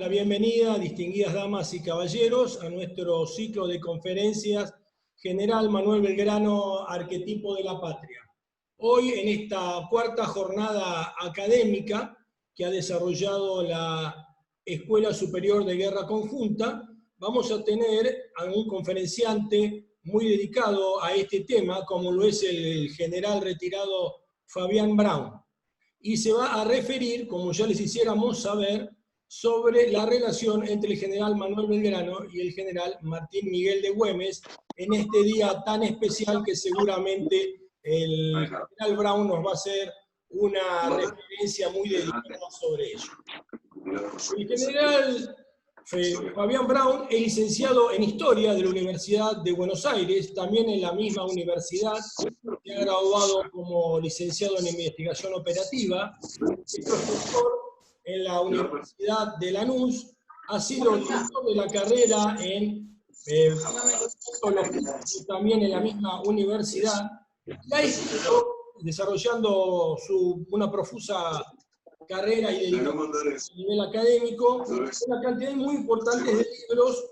la bienvenida, distinguidas damas y caballeros, a nuestro ciclo de conferencias General Manuel Belgrano, Arquetipo de la Patria. Hoy, en esta cuarta jornada académica que ha desarrollado la Escuela Superior de Guerra Conjunta, vamos a tener a un conferenciante muy dedicado a este tema, como lo es el general retirado Fabián Brown. Y se va a referir, como ya les hiciéramos saber, sobre la relación entre el general Manuel Belgrano y el general Martín Miguel de Güemes en este día tan especial que seguramente el general Brown nos va a hacer una referencia muy dedicada sobre ello. El general Fabián Brown es licenciado en Historia de la Universidad de Buenos Aires, también en la misma universidad. Se ha graduado como licenciado en Investigación Operativa, es profesor en la Universidad de Lanús, ha sido director de la carrera en también en la misma universidad, y ha estado desarrollando una profusa carrera y dedicación a nivel académico, una cantidad muy importante de libros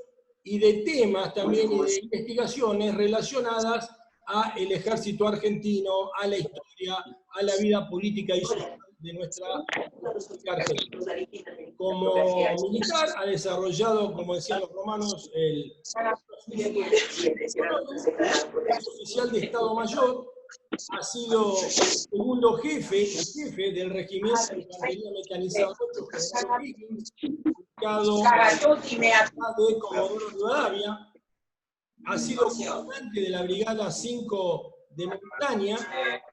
y de temas también y de investigaciones relacionadas al ejército argentino, a la historia, a la vida política y social de nuestra República Argentina. Como militar ha desarrollado, como decían los romanos, es oficial de Estado Mayor, ha sido segundo jefe del regimiento de infantería mecanizada ubicado de Comodoro Rivadavia, ha sido comandante de la Brigada 5 de Montaña,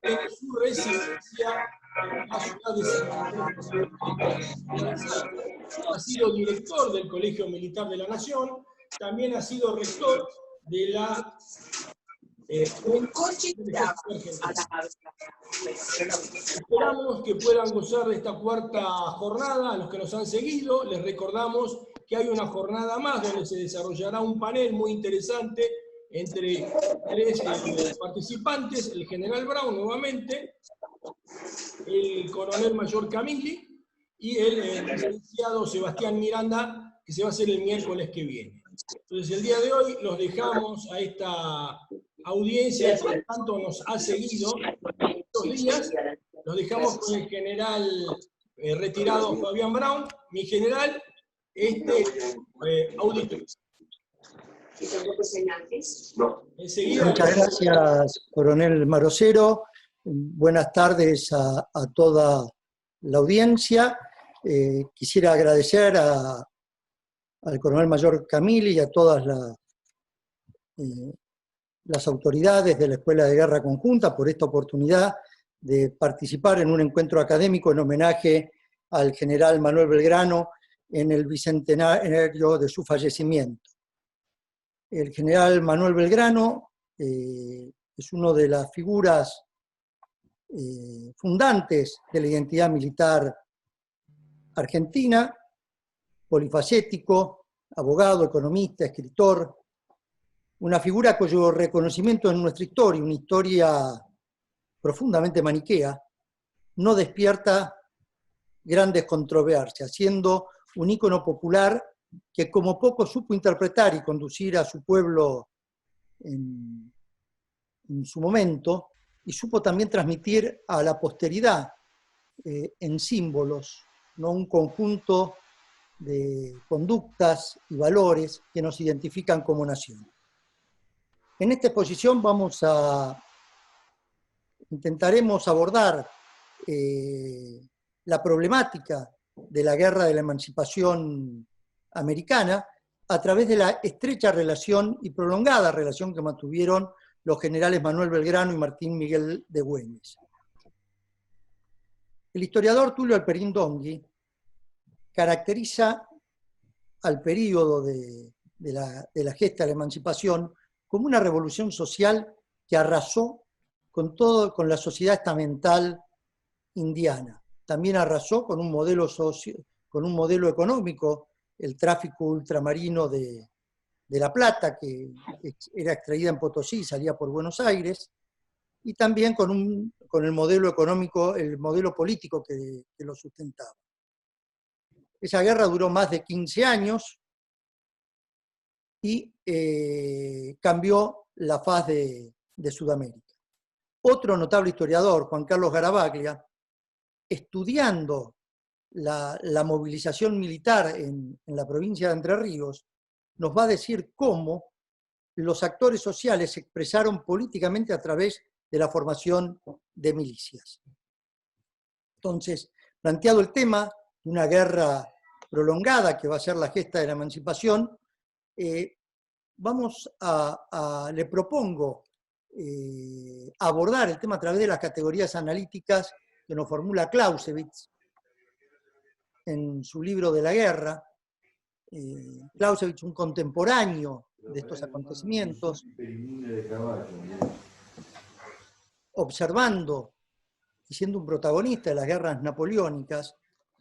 en su residencia en la ciudad de San Pedro. Ha sido director del Colegio Militar de la Nación, también ha sido rector de la Esperamos que puedan gozar de esta cuarta jornada. A los que nos han seguido, les recordamos que hay una jornada más donde se desarrollará un panel muy interesante entre tres participantes: el general Brown nuevamente, el coronel mayor Camilli y el licenciado Sebastián Miranda, que se va a hacer el miércoles que viene. Entonces, el día de hoy los dejamos a esta audiencia que tanto nos ha seguido estos días. Los dejamos con el general retirado Fabián Brown, mi general, auditor. Muchas gracias, coronel Marocero. Buenas tardes a toda la audiencia. Quisiera agradecer al coronel mayor Camilli y a todas las autoridades de la Escuela de Guerra Conjunta por esta oportunidad de participar en un encuentro académico en homenaje al general Manuel Belgrano en el bicentenario de su fallecimiento. El general Manuel Belgrano es una de las figuras fundantes de la identidad militar argentina, polifacético, abogado, economista, escritor, una figura cuyo reconocimiento en nuestra historia, una historia profundamente maniquea, no despierta grandes controversias, siendo un ícono popular que como poco supo interpretar y conducir a su pueblo en su momento, y supo también transmitir a la posteridad en símbolos, ¿no? Un conjunto de conductas y valores que nos identifican como nación. En esta exposición intentaremos abordar la problemática de la guerra de la emancipación americana a través de la estrecha relación y prolongada relación que mantuvieron los generales Manuel Belgrano y Martín Miguel de Güemes. El historiador Tulio Alperín Dongui caracteriza al período de la gesta de la emancipación como una revolución social que arrasó con la sociedad estamental indiana. También arrasó con un modelo económico, el tráfico ultramarino de la plata, que era extraída en Potosí y salía por Buenos Aires, y también con el modelo económico, el modelo político que lo sustentaba. Esa guerra duró más de 15 años y cambió la faz de Sudamérica. Otro notable historiador, Juan Carlos Garavaglia, estudiando la movilización militar en la provincia de Entre Ríos, nos va a decir cómo los actores sociales se expresaron políticamente a través de la formación de milicias. Entonces, planteado el tema de una guerra prolongada que va a ser la gesta de la emancipación, le propongo abordar el tema a través de las categorías analíticas que nos formula Clausewitz en su libro de la guerra. Clausewitz, un contemporáneo de estos acontecimientos, observando y siendo un protagonista de las guerras napoleónicas,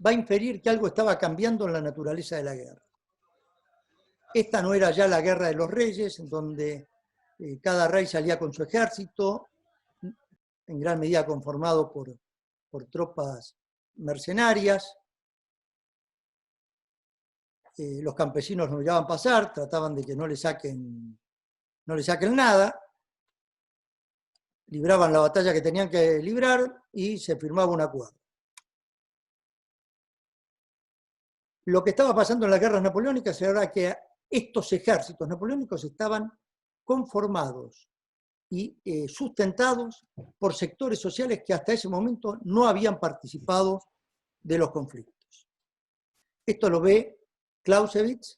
va a inferir que algo estaba cambiando en la naturaleza de la guerra. Esta no era ya la guerra de los reyes, en donde cada rey salía con su ejército, en gran medida conformado por tropas mercenarias. Los campesinos no dejaban pasar, trataban de que no le saquen nada, libraban la batalla que tenían que librar y se firmaba un acuerdo. Lo que estaba pasando en las guerras napoleónicas era que estos ejércitos napoleónicos estaban conformados y sustentados por sectores sociales que hasta ese momento no habían participado de los conflictos. Esto lo ve Clausewitz,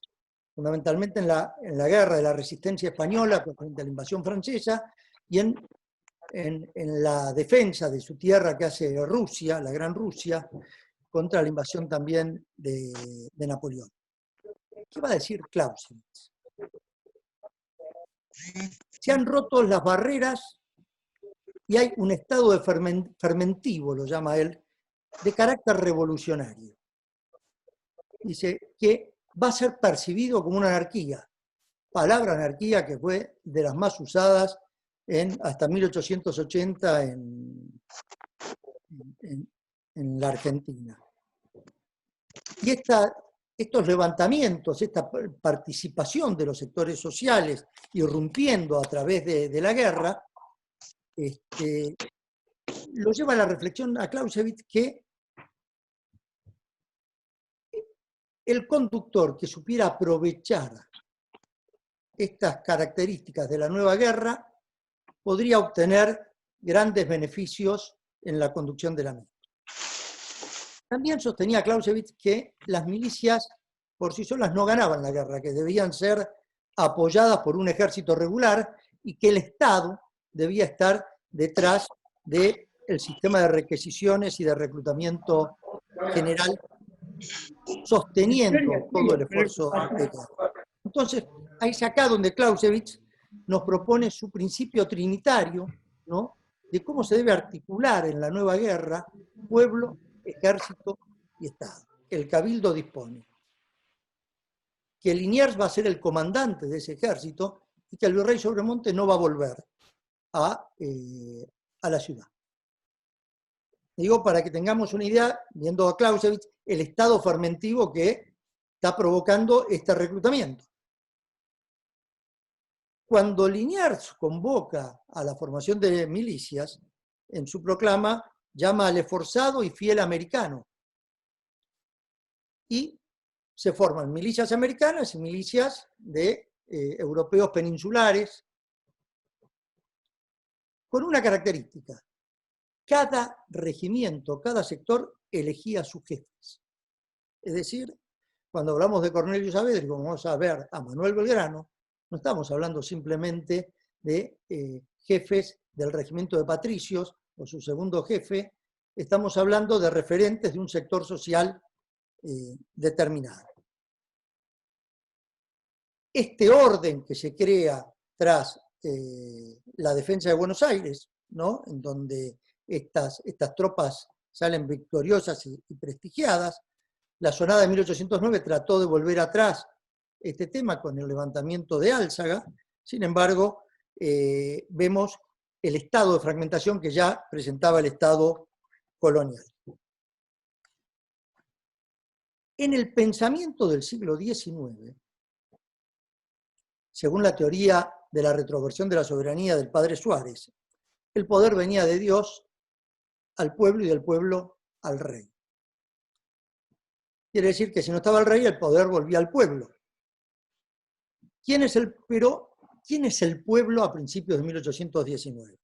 fundamentalmente en la guerra de la resistencia española frente a la invasión francesa y en la defensa de su tierra que hace Rusia, la Gran Rusia, contra la invasión también de Napoleón. ¿Qué va a decir Clausewitz? Se han roto las barreras y hay un estado de fermentivo, lo llama él, de carácter revolucionario. Dice que va a ser percibido como una anarquía, palabra anarquía que fue de las más usadas hasta 1880 en la Argentina. Y estos levantamientos, esta participación de los sectores sociales irrumpiendo a través de la guerra, lo lleva a la reflexión a Clausewitz que el conductor que supiera aprovechar estas características de la nueva guerra podría obtener grandes beneficios en la conducción de la misma. También sostenía Clausewitz que las milicias por sí solas no ganaban la guerra, que debían ser apoyadas por un ejército regular y que el Estado debía estar detrás del sistema de requisiciones y de reclutamiento general, sosteniendo todo el esfuerzo de guerra. Entonces, ahí es acá donde Clausewitz nos propone su principio trinitario, ¿no?, de cómo se debe articular en la nueva guerra pueblo, ejército y Estado. El Cabildo dispone que Liniers va a ser el comandante de ese ejército y que el virrey Sobremonte no va a volver a la ciudad. Digo, para que tengamos una idea, viendo a Clausewitz, el estado fermentivo que está provocando este reclutamiento. Cuando Liniers convoca a la formación de milicias, en su proclama llama al esforzado y fiel americano. Y se forman milicias americanas y milicias de europeos peninsulares, con una característica: cada regimiento, cada sector elegía a sus jefes. Es decir, cuando hablamos de Cornelio Saavedra, y como vamos a ver a Manuel Belgrano, no estamos hablando simplemente de jefes del regimiento de patricios o su segundo jefe, estamos hablando de referentes de un sector social determinado. Este orden que se crea tras la defensa de Buenos Aires, ¿no?, en donde estas tropas salen victoriosas y prestigiadas, la sonada de 1809 trató de volver atrás este tema con el levantamiento de Álzaga. Sin embargo, vemos el estado de fragmentación que ya presentaba el Estado colonial. En el pensamiento del siglo XIX, según la teoría de la retroversión de la soberanía del padre Suárez, el poder venía de Dios al pueblo y del pueblo al rey. Quiere decir que si no estaba el rey, el poder volvía al pueblo. ¿Quién es el pueblo a principios de 1819?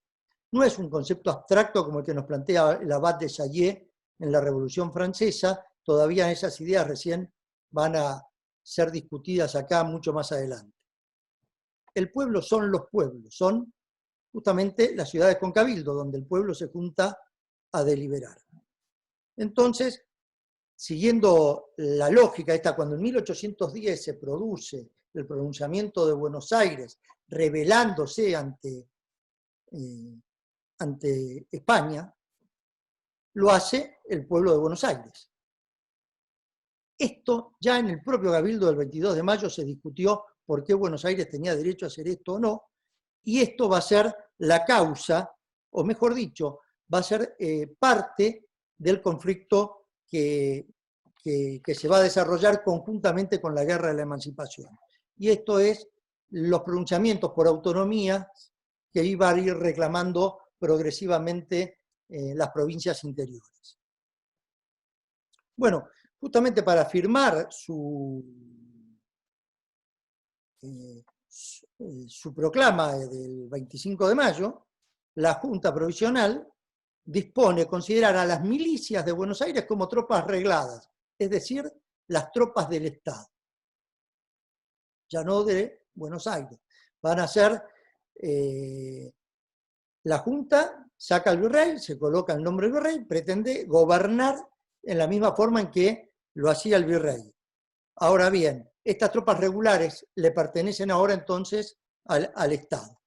No es un concepto abstracto como el que nos plantea el abad de Chaillet en la Revolución Francesa, todavía esas ideas recién van a ser discutidas acá mucho más adelante. El pueblo son los pueblos, son justamente las ciudades con cabildo, donde el pueblo se junta a deliberar. Entonces, siguiendo la lógica esta, cuando en 1810 se produce el pronunciamiento de Buenos Aires, rebelándose ante España, lo hace el pueblo de Buenos Aires. Esto ya en el propio Cabildo del 22 de mayo se discutió por qué Buenos Aires tenía derecho a hacer esto o no, y esto va a ser la causa, o mejor dicho, va a ser parte del conflicto que se va a desarrollar conjuntamente con la Guerra de la Emancipación. Y esto es los pronunciamientos por autonomía que iba a ir reclamando progresivamente las provincias interiores. Bueno, justamente para firmar su proclama del 25 de mayo, la Junta Provisional dispone considerar a las milicias de Buenos Aires como tropas regladas, es decir, las tropas del Estado, ya no de Buenos Aires. Van a ser, la Junta saca al virrey, se coloca el nombre del virrey, pretende gobernar en la misma forma en que lo hacía el virrey. Ahora bien, estas tropas regulares le pertenecen ahora entonces al Estado,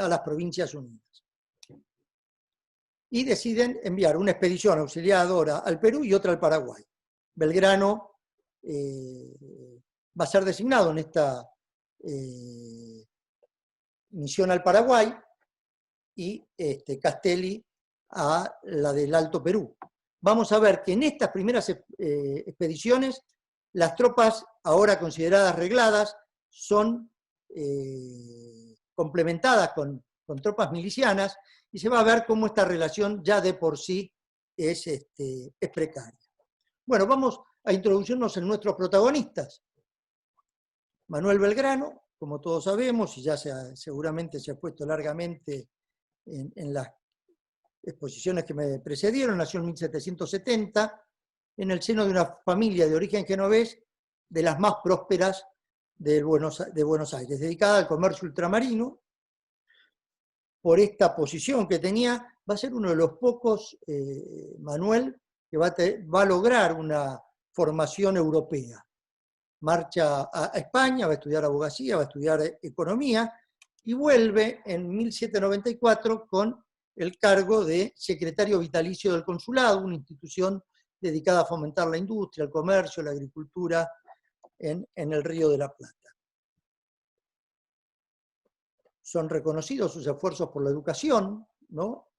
a las Provincias Unidas. Y deciden enviar una expedición auxiliadora al Perú y otra al Paraguay. Belgrano va a ser designado en esta misión al Paraguay y Castelli a la del Alto Perú. Vamos a ver que en estas primeras expediciones las tropas ahora consideradas regladas son complementadas con tropas milicianas y se va a ver cómo esta relación ya de por sí es precaria. Bueno, vamos a introducirnos en nuestros protagonistas. Manuel Belgrano, como todos sabemos, y ya seguramente se ha puesto largamente en las exposiciones que me precedieron, nació en 1770, en el seno de una familia de origen genovés, de las más prósperas de Buenos Aires, dedicada al comercio ultramarino. Por esta posición que tenía, va a ser uno de los pocos, Manuel, que va a lograr una formación europea. Marcha a España, va a estudiar abogacía, va a estudiar economía, y vuelve en 1794 con el cargo de secretario vitalicio del consulado, una institución dedicada a fomentar la industria, el comercio, la agricultura en el Río de la Plata. Son reconocidos sus esfuerzos por la educación, ¿no?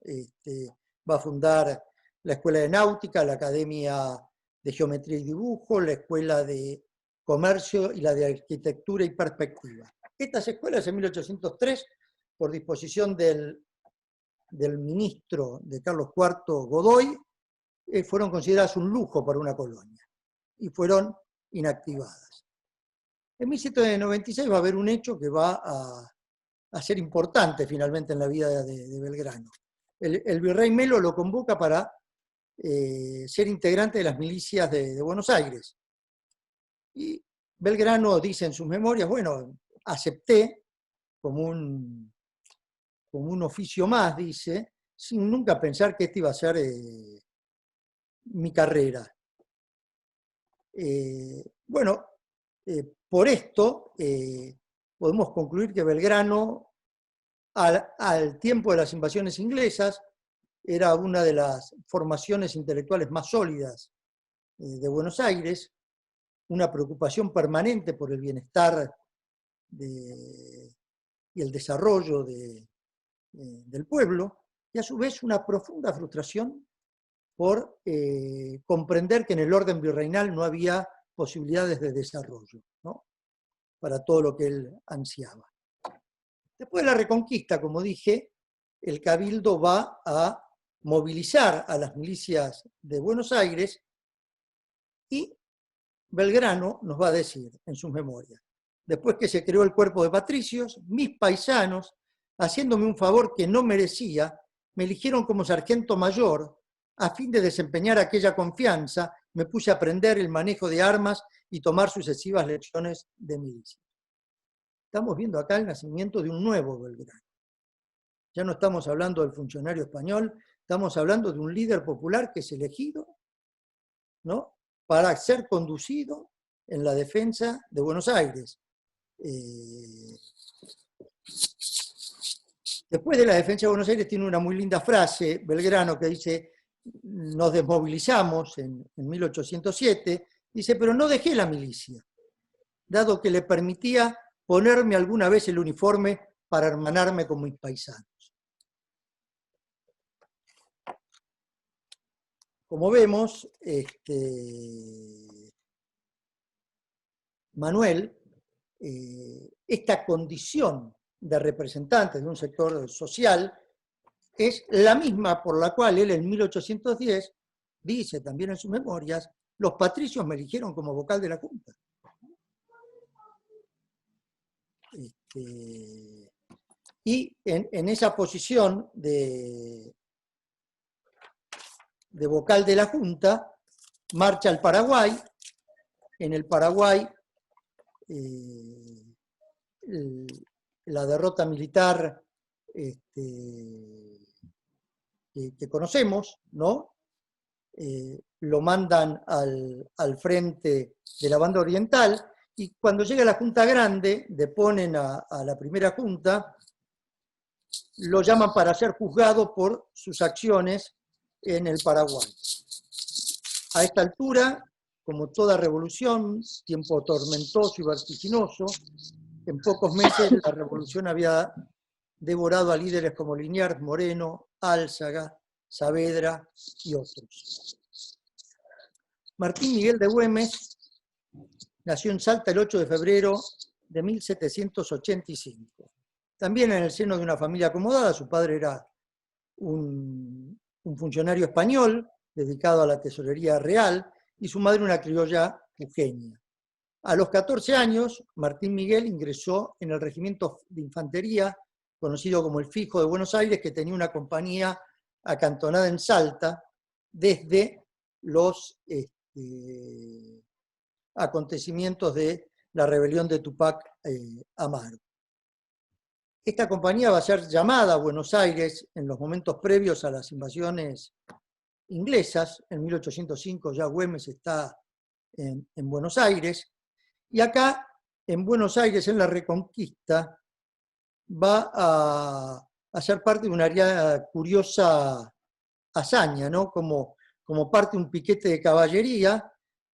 Va a fundar la Escuela de Náutica, la Academia de Geometría y Dibujo, la Escuela de Comercio y la de Arquitectura y Perspectiva. Estas escuelas en 1803, por disposición del ministro de Carlos IV Godoy, fueron consideradas un lujo para una colonia y fueron inactivadas. En 1796 va a haber un hecho que va a ser importante finalmente en la vida de Belgrano. El virrey Melo lo convoca para ser integrante de las milicias de Buenos Aires. Y Belgrano dice en sus memorias, bueno, acepté como un oficio más, dice, sin nunca pensar que este iba a ser mi carrera. Por esto podemos concluir que Belgrano, al tiempo de las invasiones inglesas, era una de las formaciones intelectuales más sólidas de Buenos Aires, una preocupación permanente por el bienestar y el desarrollo del pueblo, y a su vez una profunda frustración por comprender que en el orden virreinal no había posibilidades de desarrollo, ¿no?, para todo lo que él ansiaba. Después de la Reconquista, como dije, el Cabildo va a movilizar a las milicias de Buenos Aires y Belgrano nos va a decir en sus memorias: después que se creó el cuerpo de patricios, mis paisanos, haciéndome un favor que no merecía, me eligieron como sargento mayor. A fin de desempeñar aquella confianza, me puse a aprender el manejo de armas y tomar sucesivas lecciones de milicia. Estamos viendo acá el nacimiento de un nuevo Belgrano. Ya no estamos hablando del funcionario español, estamos hablando de un líder popular que es elegido, ¿no?, para ser conducido en la defensa de Buenos Aires. Después de la defensa de Buenos Aires tiene una muy linda frase, Belgrano, que dice: nos desmovilizamos en 1807, dice, pero no dejé la milicia, dado que le permitía ponerme alguna vez el uniforme para hermanarme con mis paisanos. Como vemos, Manuel, esta condición de representante de un sector social es la misma por la cual él en 1810 dice también en sus memorias: los patricios me eligieron como vocal de la Junta. Y en esa posición de vocal de la Junta, marcha al Paraguay. En el Paraguay, la derrota militar que conocemos, ¿no?, lo mandan al frente de la banda oriental, y cuando llega la Junta Grande, deponen a la primera Junta, lo llaman para ser juzgado por sus acciones en el Paraguay. A esta altura, como toda revolución, tiempo tormentoso y vertiginoso, en pocos meses la revolución había devorado a líderes como Liniers, Moreno, Álzaga, Saavedra y otros. Martín Miguel de Güemes nació en Salta el 8 de febrero de 1785. También en el seno de una familia acomodada. Su padre era un funcionario español dedicado a la tesorería real y su madre una criolla jujeña. A los 14 años, Martín Miguel ingresó en el regimiento de infantería, conocido como el Fijo de Buenos Aires, que tenía una compañía acantonada en Salta desde los acontecimientos de la rebelión de Tupac Amaru. Esta compañía va a ser llamada a Buenos Aires en los momentos previos a las invasiones inglesas. En 1805 ya Güemes está en Buenos Aires, y acá en Buenos Aires, en la Reconquista, va a ser parte de una curiosa hazaña, ¿no? Como parte de un piquete de caballería,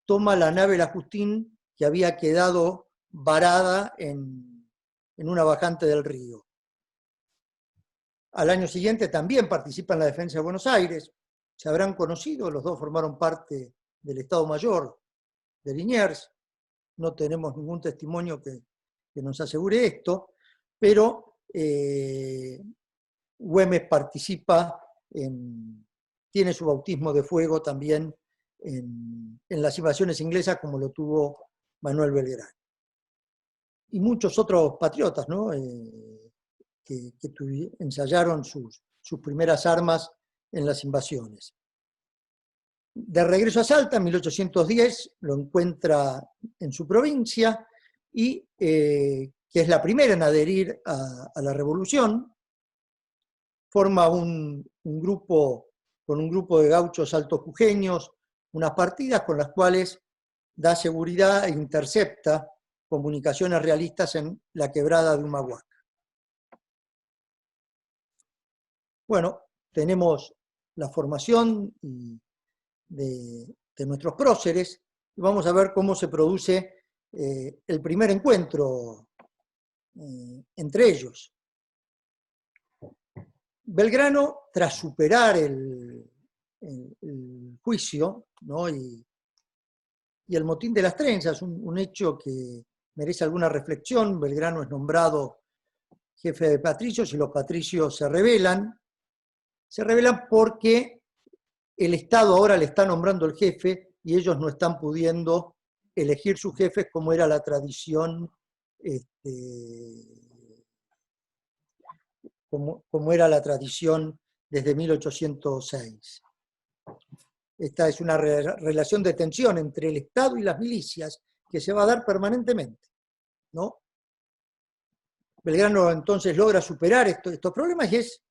toma la nave La Justín, que había quedado varada en una bajante del río. Al año siguiente también participa en la defensa de Buenos Aires. Se habrán conocido, los dos formaron parte del Estado Mayor de Liniers. No tenemos ningún testimonio que nos asegure esto, pero Güemes participa, tiene su bautismo de fuego también en las invasiones inglesas, como lo tuvo Manuel Belgrano. Y muchos otros patriotas, ¿no?, que ensayaron sus primeras armas en las invasiones. De regreso a Salta, en 1810, lo encuentra en su provincia, y que es la primera en adherir a la revolución. Forma un grupo con un grupo de gauchos altojujeños, unas partidas con las cuales da seguridad e intercepta comunicaciones realistas en la quebrada de Humahuaca. Bueno, tenemos la formación de nuestros próceres, y vamos a ver cómo se produce el primer encuentro entre ellos. Belgrano, tras superar el juicio, ¿no? y el motín de las trenzas, un hecho que merece alguna reflexión. Belgrano es nombrado jefe de patricios y los patricios se rebelan porque el Estado ahora le está nombrando el jefe y ellos no están pudiendo elegir sus jefes como era la tradición, como era la tradición desde 1806. Esta es una relación de tensión entre el Estado y las milicias que se va a dar permanentemente, ¿no? Belgrano entonces logra superar estos problemas y es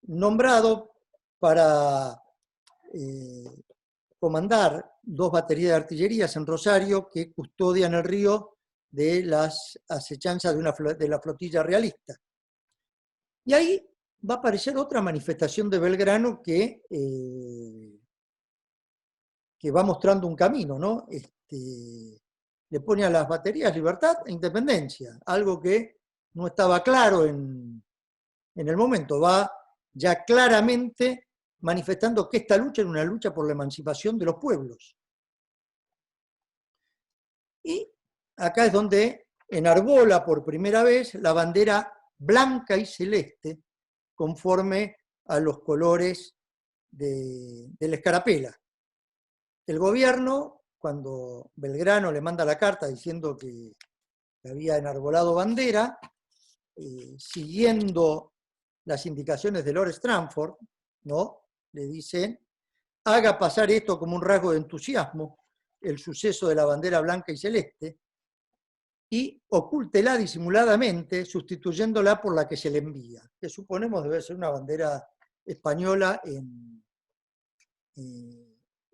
nombrado para comandar 2 baterías de artillerías en Rosario que custodian el río de las acechanzas de la flotilla realista. Y ahí va a aparecer otra manifestación de Belgrano que va mostrando un camino, ¿no? Le pone a las baterías libertad e independencia, algo que no estaba claro en el momento. Va ya claramente manifestando que esta lucha era una lucha por la emancipación de los pueblos. Y acá es donde enarbola por primera vez la bandera blanca y celeste conforme a los colores de la escarapela. El gobierno, cuando Belgrano le manda la carta diciendo que había enarbolado bandera, siguiendo las indicaciones de Lord Stranford, ¿no? Le dicen, haga pasar esto como un rasgo de entusiasmo, el suceso de la bandera blanca y celeste, y ocúltela disimuladamente, sustituyéndola por la que se le envía, que suponemos debe ser una bandera española en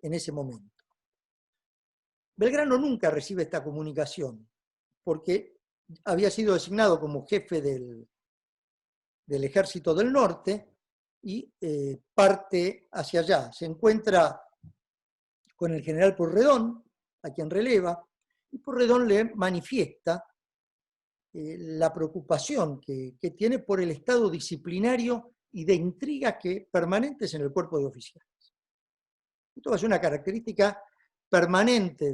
ese momento. Belgrano nunca recibe esta comunicación, porque había sido designado como jefe del Ejército del Norte y parte hacia allá. Se encuentra con el general Pueyrredón, a quien releva, y Pueyrredón le manifiesta la preocupación que tiene por el estado disciplinario y de intrigas permanentes en el cuerpo de oficiales. Esto va a ser una característica permanente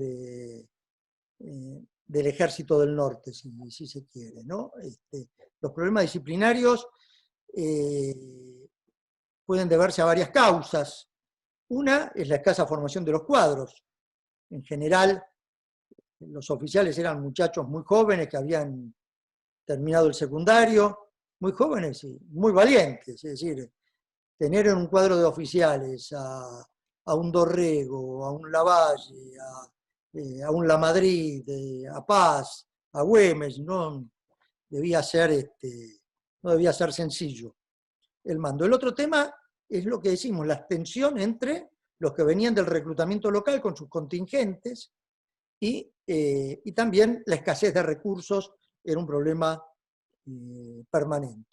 del Ejército del Norte, si se quiere, ¿no? Los problemas disciplinarios pueden deberse a varias causas. Una es la escasa formación de los cuadros. En general, los oficiales eran muchachos muy jóvenes que habían terminado el secundario, muy jóvenes y muy valientes. Es decir, tener en un cuadro de oficiales a un Dorrego, a un Lavalle, a un Lamadrid, a Paz, a Güemes, no debía ser sencillo el mando. El otro tema es lo que decimos, la tensión entre los que venían del reclutamiento local con sus contingentes y también la escasez de recursos era un problema permanente.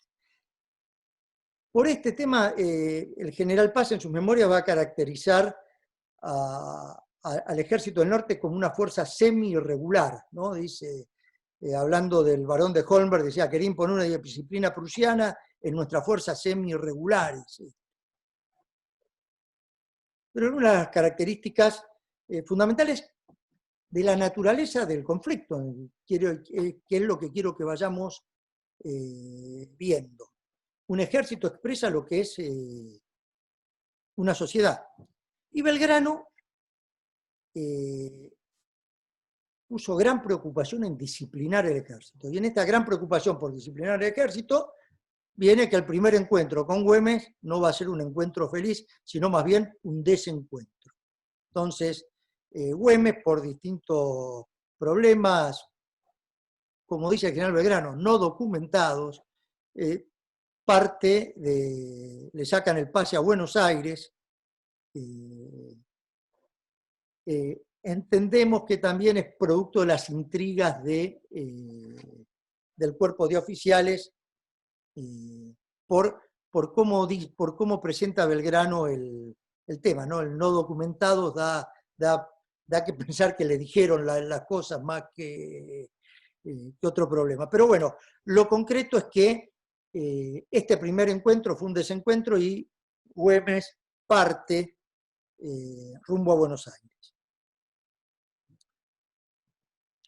Por este tema, el general Paz en sus memorias va a caracterizar al Ejército del Norte como una fuerza semi-irregular, ¿no? Dice, hablando del barón de Holmberg, decía, quería imponer una disciplina prusiana en nuestras fuerzas semi-irregulares. ¿Sí? Pero una de las características fundamentales de la naturaleza del conflicto, que es lo que quiero que vayamos viendo. Un ejército expresa lo que es una sociedad. Y Belgrano puso gran preocupación en disciplinar el ejército. Y en esta gran preocupación por disciplinar el ejército, viene que el primer encuentro con Güemes no va a ser un encuentro feliz, sino más bien un desencuentro. Entonces, Güemes, por distintos problemas, como dice el general Belgrano, no documentados, le sacan el pase a Buenos Aires. Entendemos que también es producto de las intrigas del cuerpo de oficiales por cómo presenta Belgrano el tema, ¿no? El no documentado da que pensar que le dijeron las cosas más que otro problema. Pero bueno, lo concreto es que este primer encuentro fue un desencuentro y Güemes parte rumbo a Buenos Aires.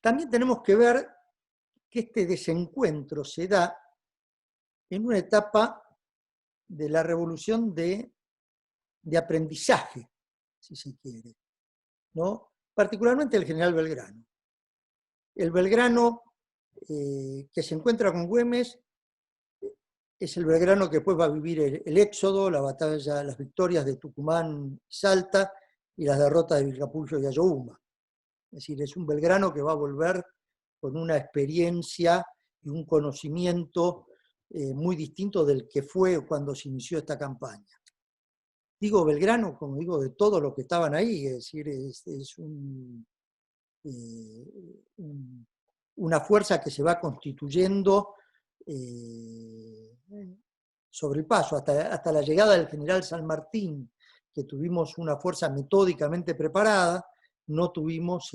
También tenemos que ver que este desencuentro se da en una etapa de la revolución de aprendizaje, si se quiere, ¿no? Particularmente el general Belgrano. El Belgrano que se encuentra con Güemes es el Belgrano que después va a vivir el éxodo, la batalla, las victorias de Tucumán y Salta y las derrotas de Vilcapugio y Ayohuma. Es decir, es un Belgrano que va a volver con una experiencia y un conocimiento muy distinto del que fue cuando se inició esta campaña. Digo Belgrano, como digo, de todos los que estaban ahí, es decir, es una fuerza que se va constituyendo sobre el paso, hasta la llegada del general San Martín, que tuvimos una fuerza metódicamente preparada, no tuvimos,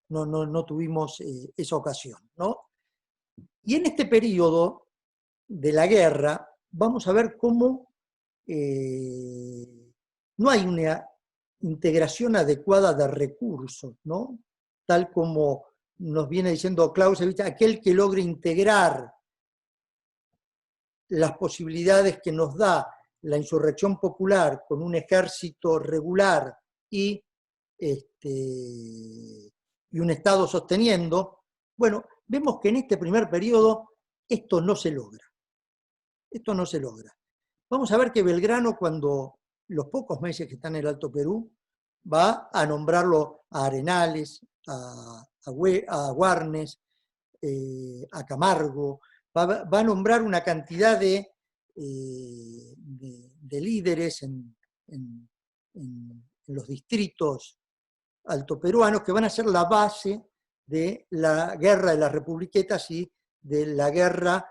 no tuvimos esa ocasión, ¿no? Y en este periodo de la guerra vamos a ver cómo no hay una integración adecuada de recursos, ¿no? Tal como nos viene diciendo Clausewitz, aquel que logre integrar las posibilidades que nos da la insurrección popular con un ejército regular y un Estado sosteniendo, bueno, vemos que en este primer periodo esto no se logra. Esto no se logra. Vamos a ver que Belgrano, cuando los pocos meses que está en el Alto Perú, va a nombrarlo a Arenales, a Warnes, a Camargo, va a nombrar una cantidad de líderes en los distritos altoperuanos que van a ser la base de la guerra de las republiquetas y de la guerra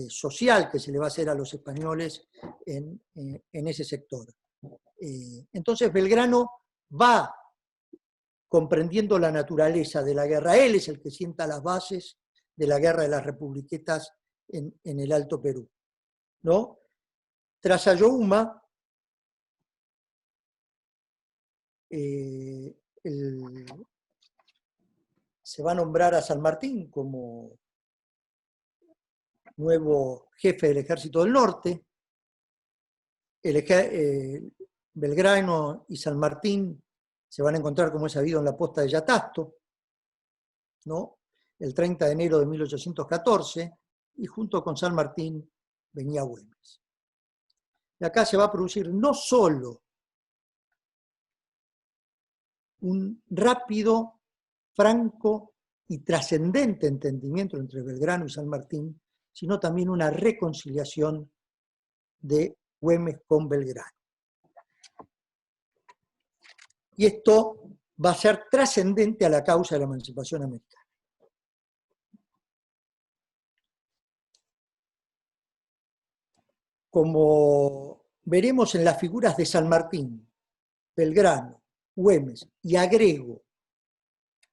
social que se le va a hacer a los españoles en ese sector. Entonces Belgrano va comprendiendo la naturaleza de la guerra. Él es el que sienta las bases de la guerra de las republiquetas en el Alto Perú, ¿no? Tras Ayohuma, se va a nombrar a San Martín como nuevo jefe del Ejército del Norte. Belgrano y San Martín se van a encontrar, como es sabido, en la posta de Yatasto, ¿no? El 30 de enero de 1814, y junto con San Martín venía Güemes. Y acá se va a producir no solo un rápido, franco y trascendente entendimiento entre Belgrano y San Martín, sino también una reconciliación de Güemes con Belgrano. Y esto va a ser trascendente a la causa de la emancipación americana. Como veremos en las figuras de San Martín, Belgrano, Güemes, y agrego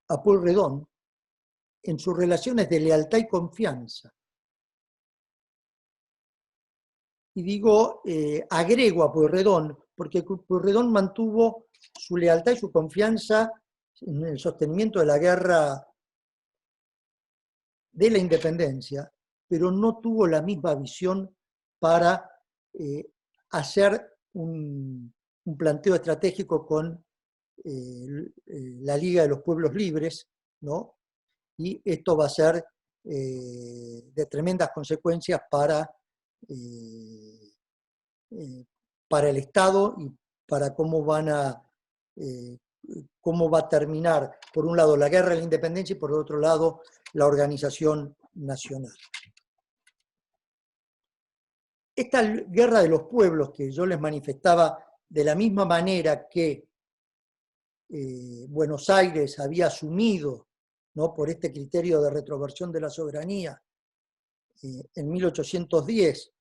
a Pueyrredón, en sus relaciones de lealtad y confianza. Y digo, agrego a Pueyrredón, porque Pueyrredón mantuvo su lealtad y su confianza en el sostenimiento de la guerra de la independencia, pero no tuvo la misma visión para hacer un planteo estratégico con la Liga de los Pueblos Libres, ¿no? Y esto va a ser de tremendas consecuencias para el Estado y para cómo va a terminar, por un lado, la guerra de la independencia y por otro lado, la organización nacional. Esta guerra de los pueblos que yo les manifestaba, de la misma manera que Buenos Aires había asumido, ¿no?, por este criterio de retroversión de la soberanía en 1810,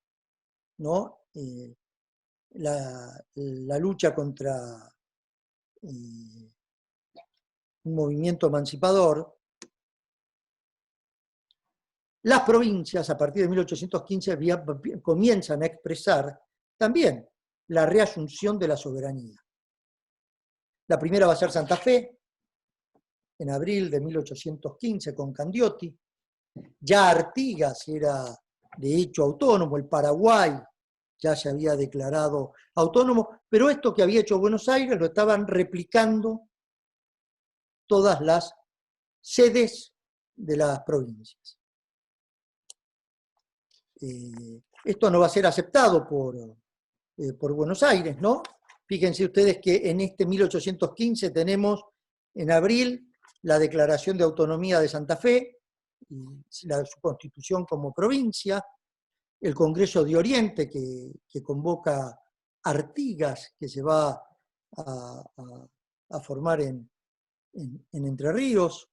¿no?, la lucha contra un movimiento emancipador, las provincias a partir de 1815 comienzan a expresar también la reasunción de la soberanía. La primera va a ser Santa Fe, en abril de 1815 con Candioti. Ya Artigas era de hecho autónomo, el Paraguay ya se había declarado autónomo, pero esto que había hecho Buenos Aires lo estaban replicando todas las sedes de las provincias. Esto no va a ser aceptado por Buenos Aires, ¿no? Fíjense ustedes que en este 1815 tenemos en abril la Declaración de Autonomía de Santa Fe, y su constitución como provincia, el Congreso de Oriente que convoca Artigas, que se va a formar en Entre Ríos,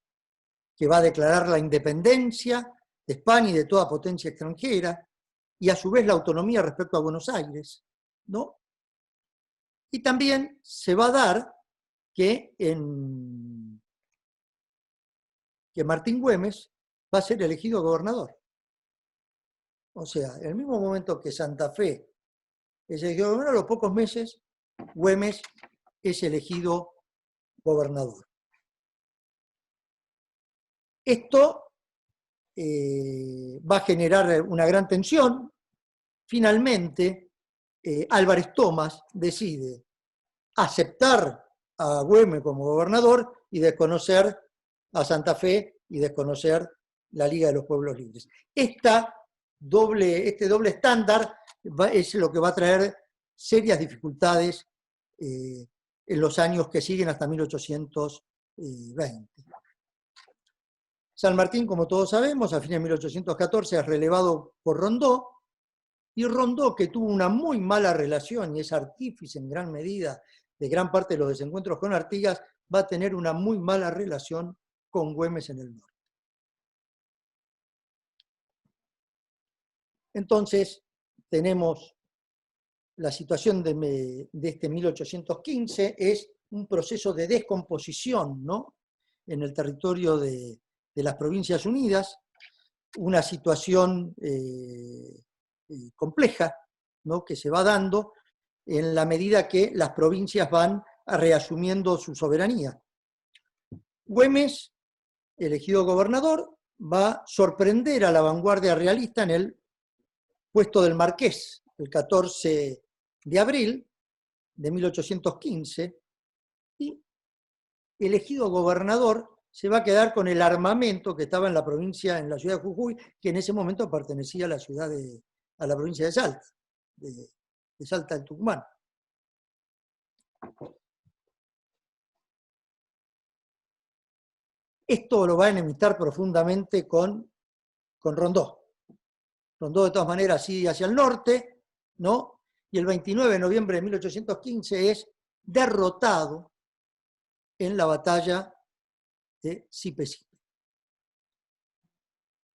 que va a declarar la independencia de España y de toda potencia extranjera, y a su vez la autonomía respecto a Buenos Aires, ¿no? Y también se va a dar que Martín Güemes va a ser elegido gobernador. O sea, en el mismo momento que Santa Fe es elegido gobernador, a los pocos meses Güemes es elegido gobernador. Esto va a generar una gran tensión. Finalmente, Álvarez Thomas decide aceptar a Güemes como gobernador y desconocer a Santa Fe y desconocer la Liga de los Pueblos Libres. Este doble estándar es lo que va a traer serias dificultades en los años que siguen hasta 1820. San Martín, como todos sabemos, a fines de 1814 es relevado por Rondó, y Rondó, que tuvo una muy mala relación y es artífice en gran medida de gran parte de los desencuentros con Artigas, va a tener una muy mala relación con Güemes en el norte. Entonces, tenemos la situación de este 1815, es un proceso de descomposición, ¿no?, en el territorio de las Provincias Unidas, una situación compleja, ¿no?, que se va dando en la medida que las provincias van reasumiendo su soberanía. Güemes, elegido gobernador, va a sorprender a la vanguardia realista en el puesto del Marqués, el 14 de abril de 1815, y elegido gobernador se va a quedar con el armamento que estaba en la provincia, en la ciudad de Jujuy, que en ese momento pertenecía a la provincia de Salta, de Salta del Tucumán. Esto lo va a enemistar profundamente con Rondó. Rondó, de todas maneras, sigue hacia el norte, ¿no? Y el 29 de noviembre de 1815 es derrotado en la batalla de Sipe-Sipe.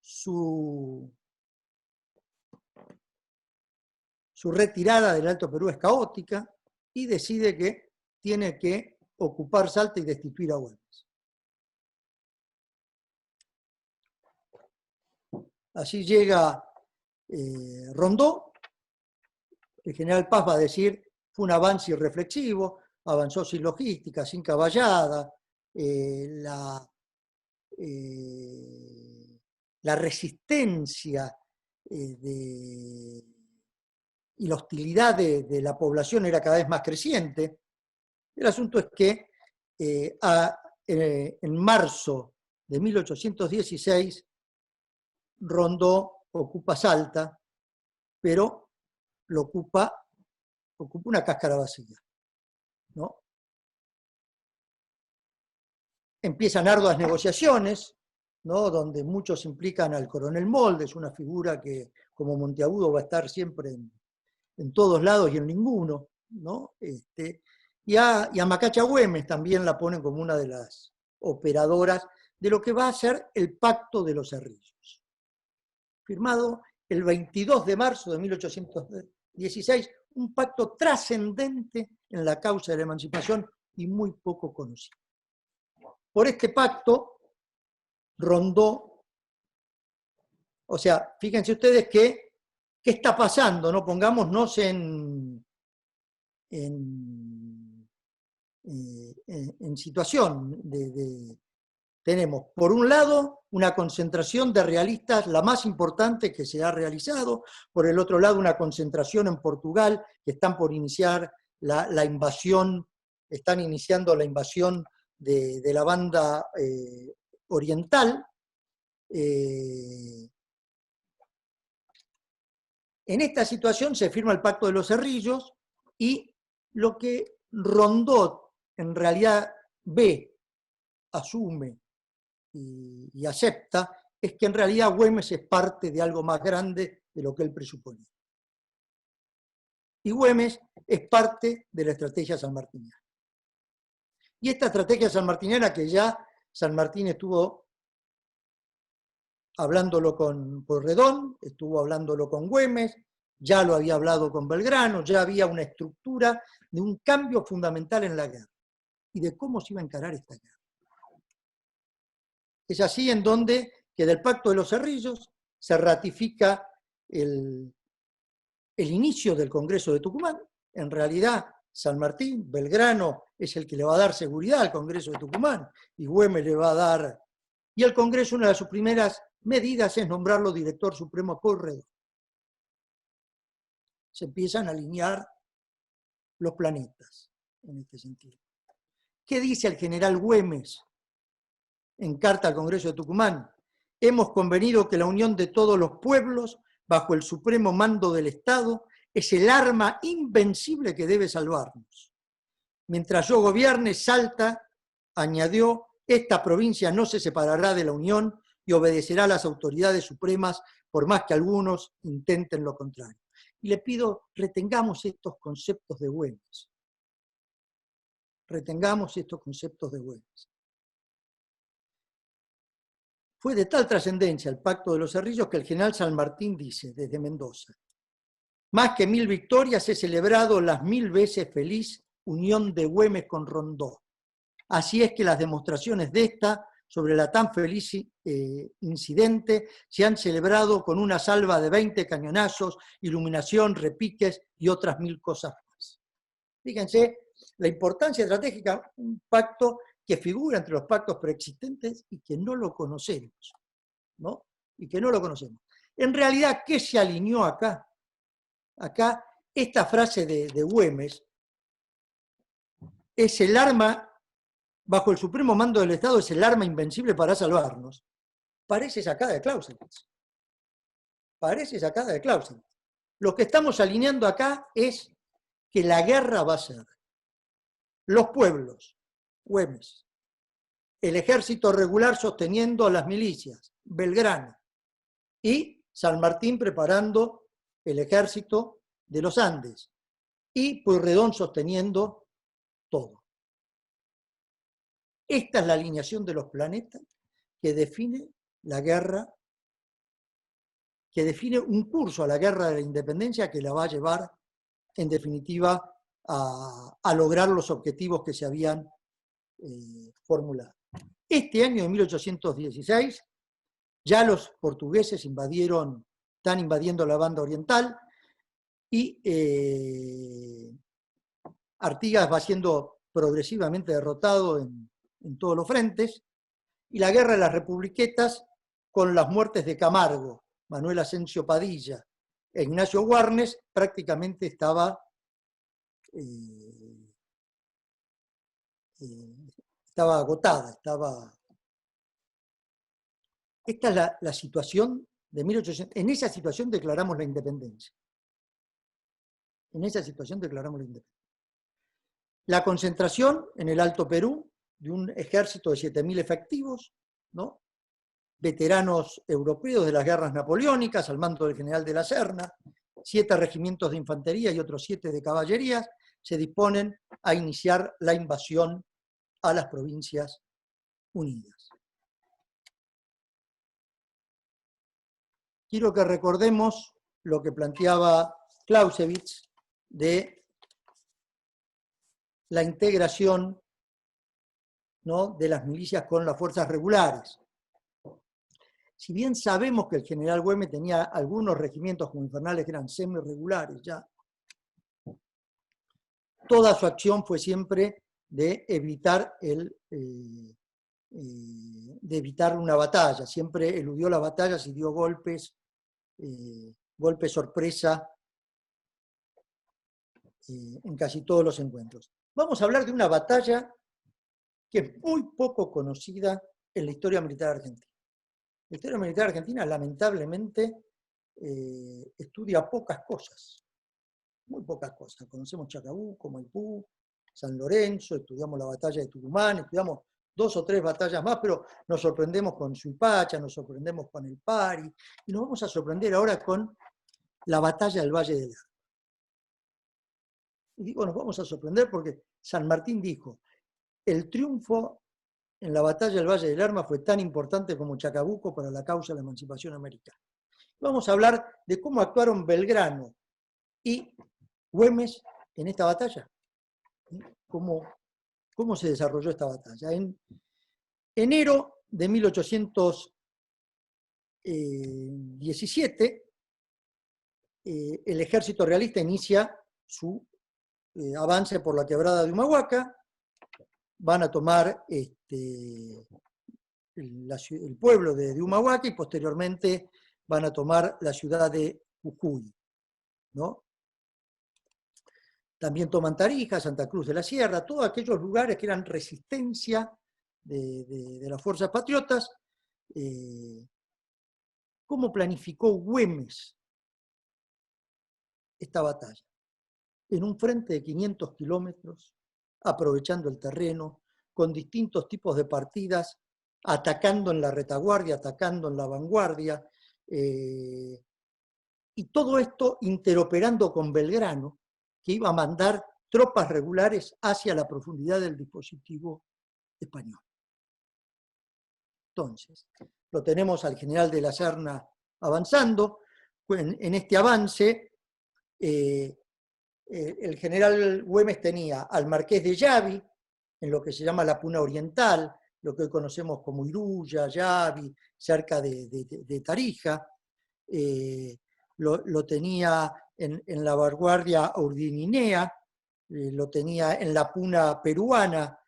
Su retirada del Alto Perú es caótica y decide que tiene que ocupar Salta y destituir a Güemes. Así llega Rondó. El general Paz va a decir, fue un avance irreflexivo, avanzó sin logística, sin caballada, la resistencia y la hostilidad de la población era cada vez más creciente. El asunto es que en marzo de 1816 Rondó ocupa Salta, pero ocupa una cáscara vacía, ¿no? Empiezan arduas negociaciones, ¿no?, donde muchos implican al coronel Moldes, una figura que como Monteagudo va a estar siempre en todos lados y en ninguno, ¿no? Y a Macacha Güemes también la ponen como una de las operadoras de lo que va a ser el Pacto de los Cerrillos, firmado el 22 de marzo de 1816, un pacto trascendente en la causa de la emancipación y muy poco conocido. Por este pacto, Rondó, o sea, fíjense ustedes qué está pasando, ¿no? Pongámonos en en situación tenemos, por un lado, una concentración de realistas, la más importante que se ha realizado, por el otro lado, una concentración en Portugal, que están por iniciar la invasión, están iniciando la invasión de la banda oriental. En esta situación se firma el Pacto de los Cerrillos y lo que Rondó en realidad ve, asume y acepta es que en realidad Güemes es parte de algo más grande de lo que él presuponía. Y Güemes es parte de la estrategia sanmartiniana. Y esta estrategia sanmartiniana, que ya San Martín estuvo hablándolo con Pueyrredón, estuvo hablándolo con Güemes, ya lo había hablado con Belgrano, ya había una estructura de un cambio fundamental en la guerra y de cómo se iba a encarar esta guerra. Es así en donde que del Pacto de los Cerrillos se ratifica el inicio del Congreso de Tucumán. En realidad, San Martín, Belgrano, es el que le va a dar seguridad al Congreso de Tucumán, y Güemes le va a dar... Y el Congreso, una de sus primeras medidas es nombrarlo director supremo a Pueyrredón. Se empiezan a alinear los planetas en este sentido. ¿Qué dice el general Güemes en carta al Congreso de Tucumán? Hemos convenido que la unión de todos los pueblos bajo el supremo mando del Estado es el arma invencible que debe salvarnos. Mientras yo gobierne, Salta, añadió, esta provincia no se separará de la Unión y obedecerá a las autoridades supremas, por más que algunos intenten lo contrario. Y le pido, retengamos estos conceptos de Güemes. Retengamos estos conceptos de Güemes. Fue de tal trascendencia el Pacto de los Cerrillos que el general San Martín dice, desde Mendoza, más que 1000 victorias he celebrado las 1000 veces feliz unión de Güemes con Rondó. Así es que las demostraciones de esta sobre la tan feliz incidente se han celebrado con una salva de 20 cañonazos, iluminación, repiques y otras 1000 cosas más. Fíjense la importancia estratégica, un pacto que figura entre los pactos preexistentes y que no lo conocemos, ¿no? Y que no lo conocemos. En realidad, ¿qué se alineó acá? Acá, esta frase de Güemes es el arma, bajo el supremo mando del Estado, es el arma invencible para salvarnos. Parece sacada de Clausewitz. Parece sacada de Clausewitz. Lo que estamos alineando acá es que la guerra va a ser los pueblos, Güemes, el ejército regular sosteniendo a las milicias, Belgrano, y San Martín preparando el ejército de los Andes, y Pueyrredón sosteniendo todo. Esta es la alineación de los planetas que define la guerra, que define un curso a la guerra de la independencia que la va a llevar, en definitiva, a lograr los objetivos que se habían formulado. Este año de 1816, ya los portugueses están invadiendo la banda oriental y Artigas va siendo progresivamente derrotado en todos los frentes, y la guerra de las republiquetas, con las muertes de Camargo, Manuel Asensio Padilla e Ignacio Warnes, prácticamente estaba agotada. Esta es la situación de 1800. En esa situación declaramos la independencia. En esa situación declaramos la independencia. La concentración en el Alto Perú de un ejército de 7000 efectivos, ¿no? Veteranos europeos de las guerras napoleónicas, al mando del general de la Serna, 7 regimientos de infantería y otros 7 de caballerías, se disponen a iniciar la invasión a las Provincias Unidas. Quiero que recordemos lo que planteaba Clausewitz de la integración, ¿no?, de las milicias con las fuerzas regulares. Si bien sabemos que el general Güemes tenía algunos regimientos como infernales que eran semi-regulares ya, toda su acción fue siempre de evitar, de evitar una batalla, siempre eludió las batallas y dio golpes, golpes sorpresa en casi todos los encuentros. Vamos a hablar de una batalla que es muy poco conocida en la historia militar argentina. La historia militar argentina, lamentablemente, estudia pocas cosas, muy pocas cosas. Conocemos Chacabuco, Maipú, San Lorenzo, estudiamos la batalla de Tucumán, estudiamos 2 o 3 batallas más, pero nos sorprendemos con Suipacha, nos sorprendemos con el Pari, y nos vamos a sorprender ahora con la batalla del Valle del Lerma. Y digo, nos vamos a sorprender porque San Martín dijo, el triunfo en la batalla del Valle del Lerma fue tan importante como Chacabuco para la causa de la emancipación americana. Vamos a hablar de cómo actuaron Belgrano y Güemes en esta batalla. ¿Cómo se desarrolló esta batalla? En enero de 1817, el ejército realista inicia su avance por la quebrada de Humahuaca, van a tomar el pueblo de Humahuaca y posteriormente van a tomar la ciudad de Jujuy, ¿no? También toman Tarija, Santa Cruz de la Sierra, todos aquellos lugares que eran resistencia de las fuerzas patriotas. ¿Cómo planificó Güemes esta batalla? En un frente de 500 kilómetros, aprovechando el terreno, con distintos tipos de partidas, atacando en la retaguardia, atacando en la vanguardia, y todo esto interoperando con Belgrano, que iba a mandar tropas regulares hacia la profundidad del dispositivo español. Entonces, lo tenemos al general de la Serna avanzando. En este avance, el general Güemes tenía al marqués de Yavi, en lo que se llama la Puna Oriental, lo que hoy conocemos como Iruya, Yavi, cerca de Tarija. Lo tenía en la vanguardia Urdininea, lo tenía en la Puna peruana,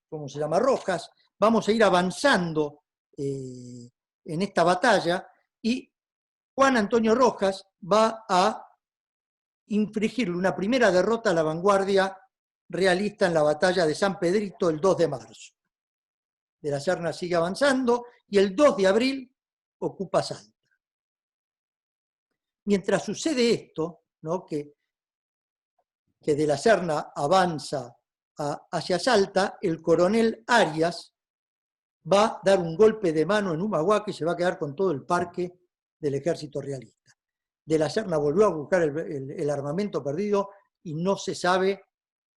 ¿cómo se llama? Rojas. Vamos a ir avanzando en esta batalla y Juan Antonio Rojas va a infligirle una primera derrota a la vanguardia realista en la batalla de San Pedrito el 2 de marzo. De la Serna sigue avanzando y el 2 de abril ocupa Salta. Mientras sucede esto, ¿no? que de la Serna avanza hacia Salta, el coronel Arias va a dar un golpe de mano en Humahuaca y se va a quedar con todo el parque del ejército realista. De la Serna volvió a buscar el armamento perdido y no se sabe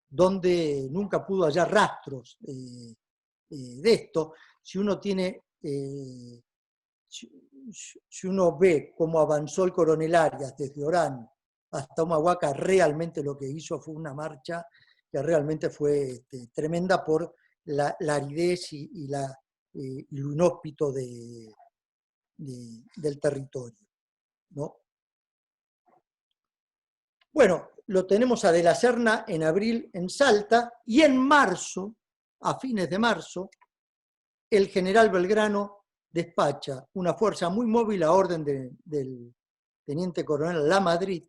dónde, nunca pudo hallar rastros de esto. Si uno tiene, si uno ve cómo avanzó el coronel Arias desde Orán hasta Humahuaca, realmente lo que hizo fue una marcha que realmente fue tremenda por la aridez y lo inhóspito del territorio, ¿no? Bueno, lo tenemos a De la Serna en abril en Salta, y en marzo, a fines de marzo, el general Belgrano despacha una fuerza muy móvil a orden del teniente coronel Lamadrid,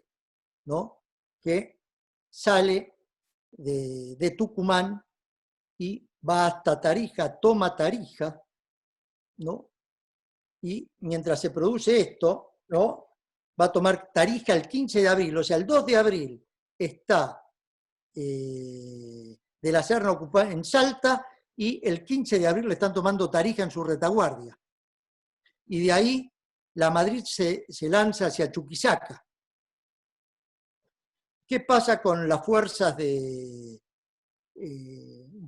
¿no? Que sale de Tucumán y va hasta Tarija, toma Tarija, ¿no? Y mientras se produce esto, ¿no? Va a tomar Tarija el 15 de abril, o sea, el 2 de abril está De la Serna ocupada en Salta y el 15 de abril le están tomando Tarija en su retaguardia. Y de ahí Lamadrid se lanza hacia Chuquisaca. ¿Qué pasa con las fuerzas de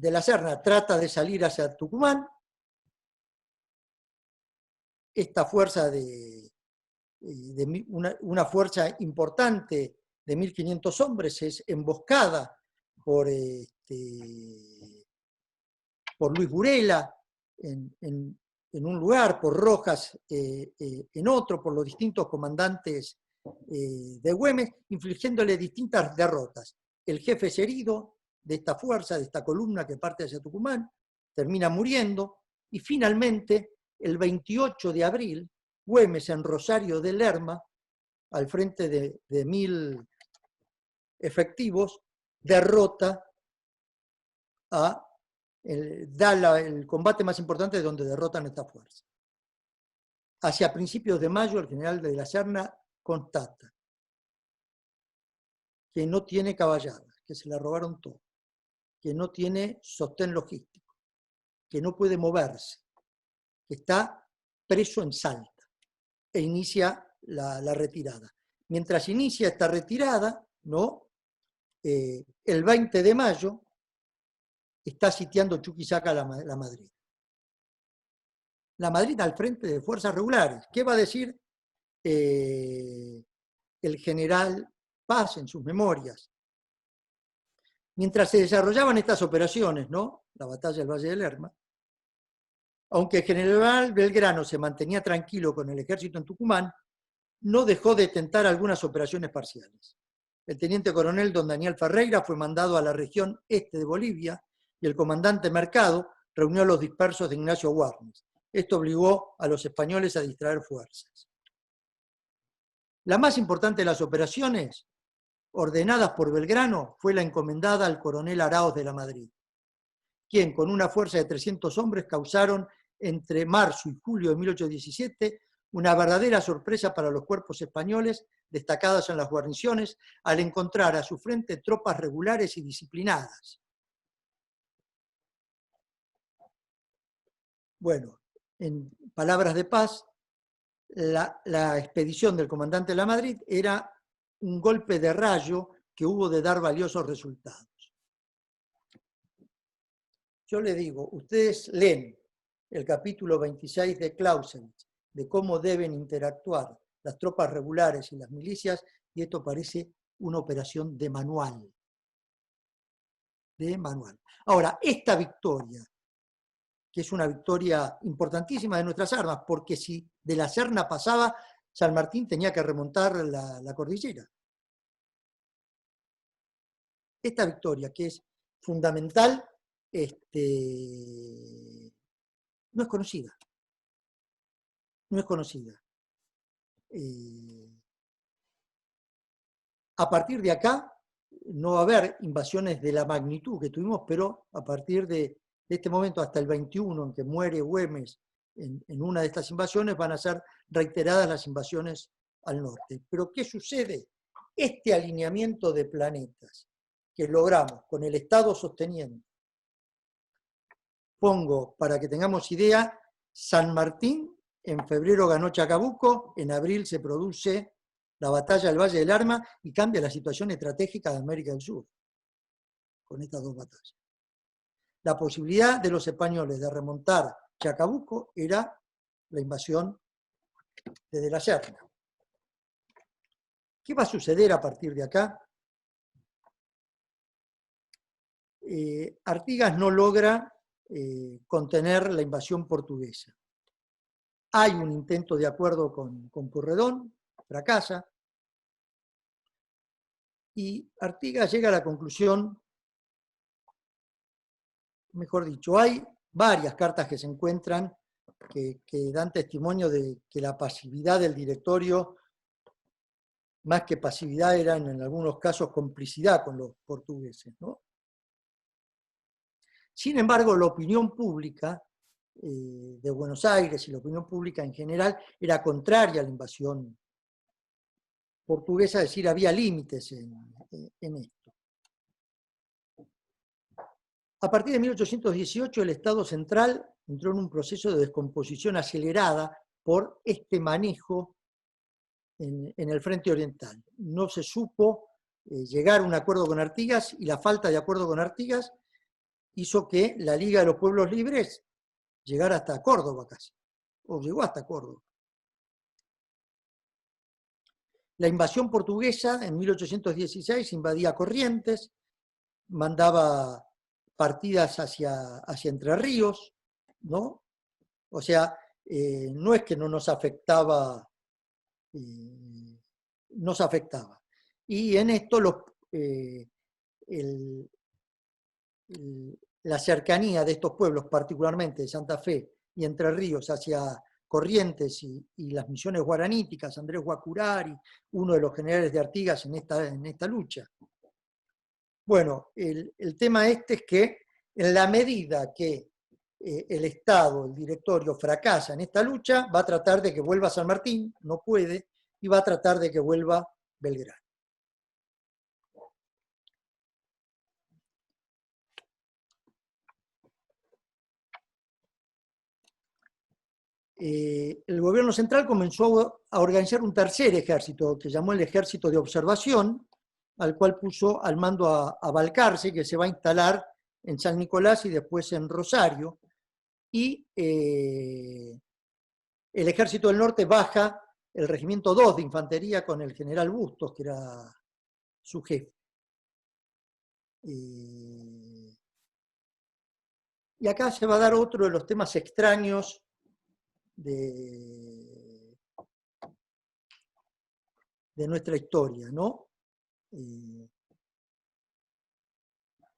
la Serna? Trata de salir hacia Tucumán. Esta fuerza una fuerza importante de 1.500 hombres es emboscada por Luis Burela en un lugar, por Rojas en otro, por los distintos comandantes de Güemes, infligiéndole distintas derrotas. El jefe es herido de esta fuerza, de esta columna que parte hacia Tucumán, termina muriendo, y finalmente, el 28 de abril, Güemes en Rosario de Lerma, al frente de 1000 efectivos, derrota da el combate más importante donde derrotan esta fuerza. Hacia principios de mayo, el general de la Serna constata que no tiene caballadas, que se la robaron todo, que no tiene sostén logístico, que no puede moverse, que está preso en Salta, e inicia la retirada. Mientras inicia esta retirada, ¿no? El 20 de mayo está sitiando Chuquisaca la Madrid. La Madrid al frente de fuerzas regulares. ¿Qué va a decir el general Paz en sus memorias? Mientras se desarrollaban estas operaciones, ¿no? La batalla del Valle de Lerma, aunque el general Belgrano se mantenía tranquilo con el ejército en Tucumán, no dejó de tentar algunas operaciones parciales. El teniente coronel don Daniel Ferreira fue mandado a la región este de Bolivia y el comandante Mercado reunió a los dispersos de Ignacio Warnes. Esto obligó a los españoles a distraer fuerzas. La más importante de las operaciones ordenadas por Belgrano fue la encomendada al coronel Araoz de la Madrid, quien con una fuerza de 300 hombres causaron entre marzo y julio de 1817 una verdadera sorpresa para los cuerpos españoles destacados en las guarniciones al encontrar a su frente tropas regulares y disciplinadas. Bueno, en palabras de Paz, la expedición del comandante de la Madrid era un golpe de rayo que hubo de dar valiosos resultados. Yo le digo, ustedes leen el capítulo 26 de Clausewitz, de cómo deben interactuar las tropas regulares y las milicias, y esto parece una operación de manual. De manual. Ahora, esta victoria, que es una victoria importantísima de nuestras armas, porque si de la Serna pasaba, San Martín tenía que remontar la cordillera. Esta victoria, que es fundamental, no es conocida. No es conocida. A partir de acá, no va a haber invasiones de la magnitud que tuvimos, pero a partir de este momento hasta el 21, en que muere Güemes en una de estas invasiones, van a ser reiteradas las invasiones al norte. Pero ¿qué sucede? Este alineamiento de planetas que logramos con el Estado sosteniendo. Pongo, para que tengamos idea, San Martín en febrero ganó Chacabuco, en abril se produce la batalla del Valle del Lerma y cambia la situación estratégica de América del Sur con estas dos batallas. La posibilidad de los españoles de remontar Chacabuco era la invasión desde la Serna. ¿Qué va a suceder a partir de acá? Artigas no logra contener la invasión portuguesa. Hay un intento de acuerdo con Pueyrredón, fracasa, y Artigas llega a la conclusión, mejor dicho, hay varias cartas que se encuentran que dan testimonio de que la pasividad del directorio, más que pasividad, era en algunos casos complicidad con los portugueses, ¿no? Sin embargo, la opinión pública de Buenos Aires y la opinión pública en general era contraria a la invasión portuguesa, es decir, había límites en esto. A partir de 1818 el Estado central entró en un proceso de descomposición acelerada por este manejo en el frente oriental. No se supo llegar a un acuerdo con Artigas, y la falta de acuerdo con Artigas hizo que la Liga de los Pueblos Libres llegara hasta Córdoba casi, o llegó hasta Córdoba. La invasión portuguesa en 1816 invadía Corrientes, mandaba partidas hacia Entre Ríos, ¿no? O sea, no es que no nos afectaba nos afectaba. Y en esto la cercanía de estos pueblos, particularmente de Santa Fe y Entre Ríos, hacia Corrientes y las misiones guaraníticas, Andrés Guacurari, uno de los generales de Artigas en esta lucha. Bueno, el tema este es que en la medida que el Estado, el directorio, fracasa en esta lucha, va a tratar de que vuelva San Martín, no puede, y va a tratar de que vuelva Belgrano. El gobierno central comenzó a organizar un tercer ejército, que llamó el Ejército de Observación, al cual puso al mando a Balcarce, que se va a instalar en San Nicolás y después en Rosario, y el Ejército del Norte baja el Regimiento 2 de Infantería con el general Bustos, que era su jefe. Y acá se va a dar otro de los temas extraños de nuestra historia, ¿no?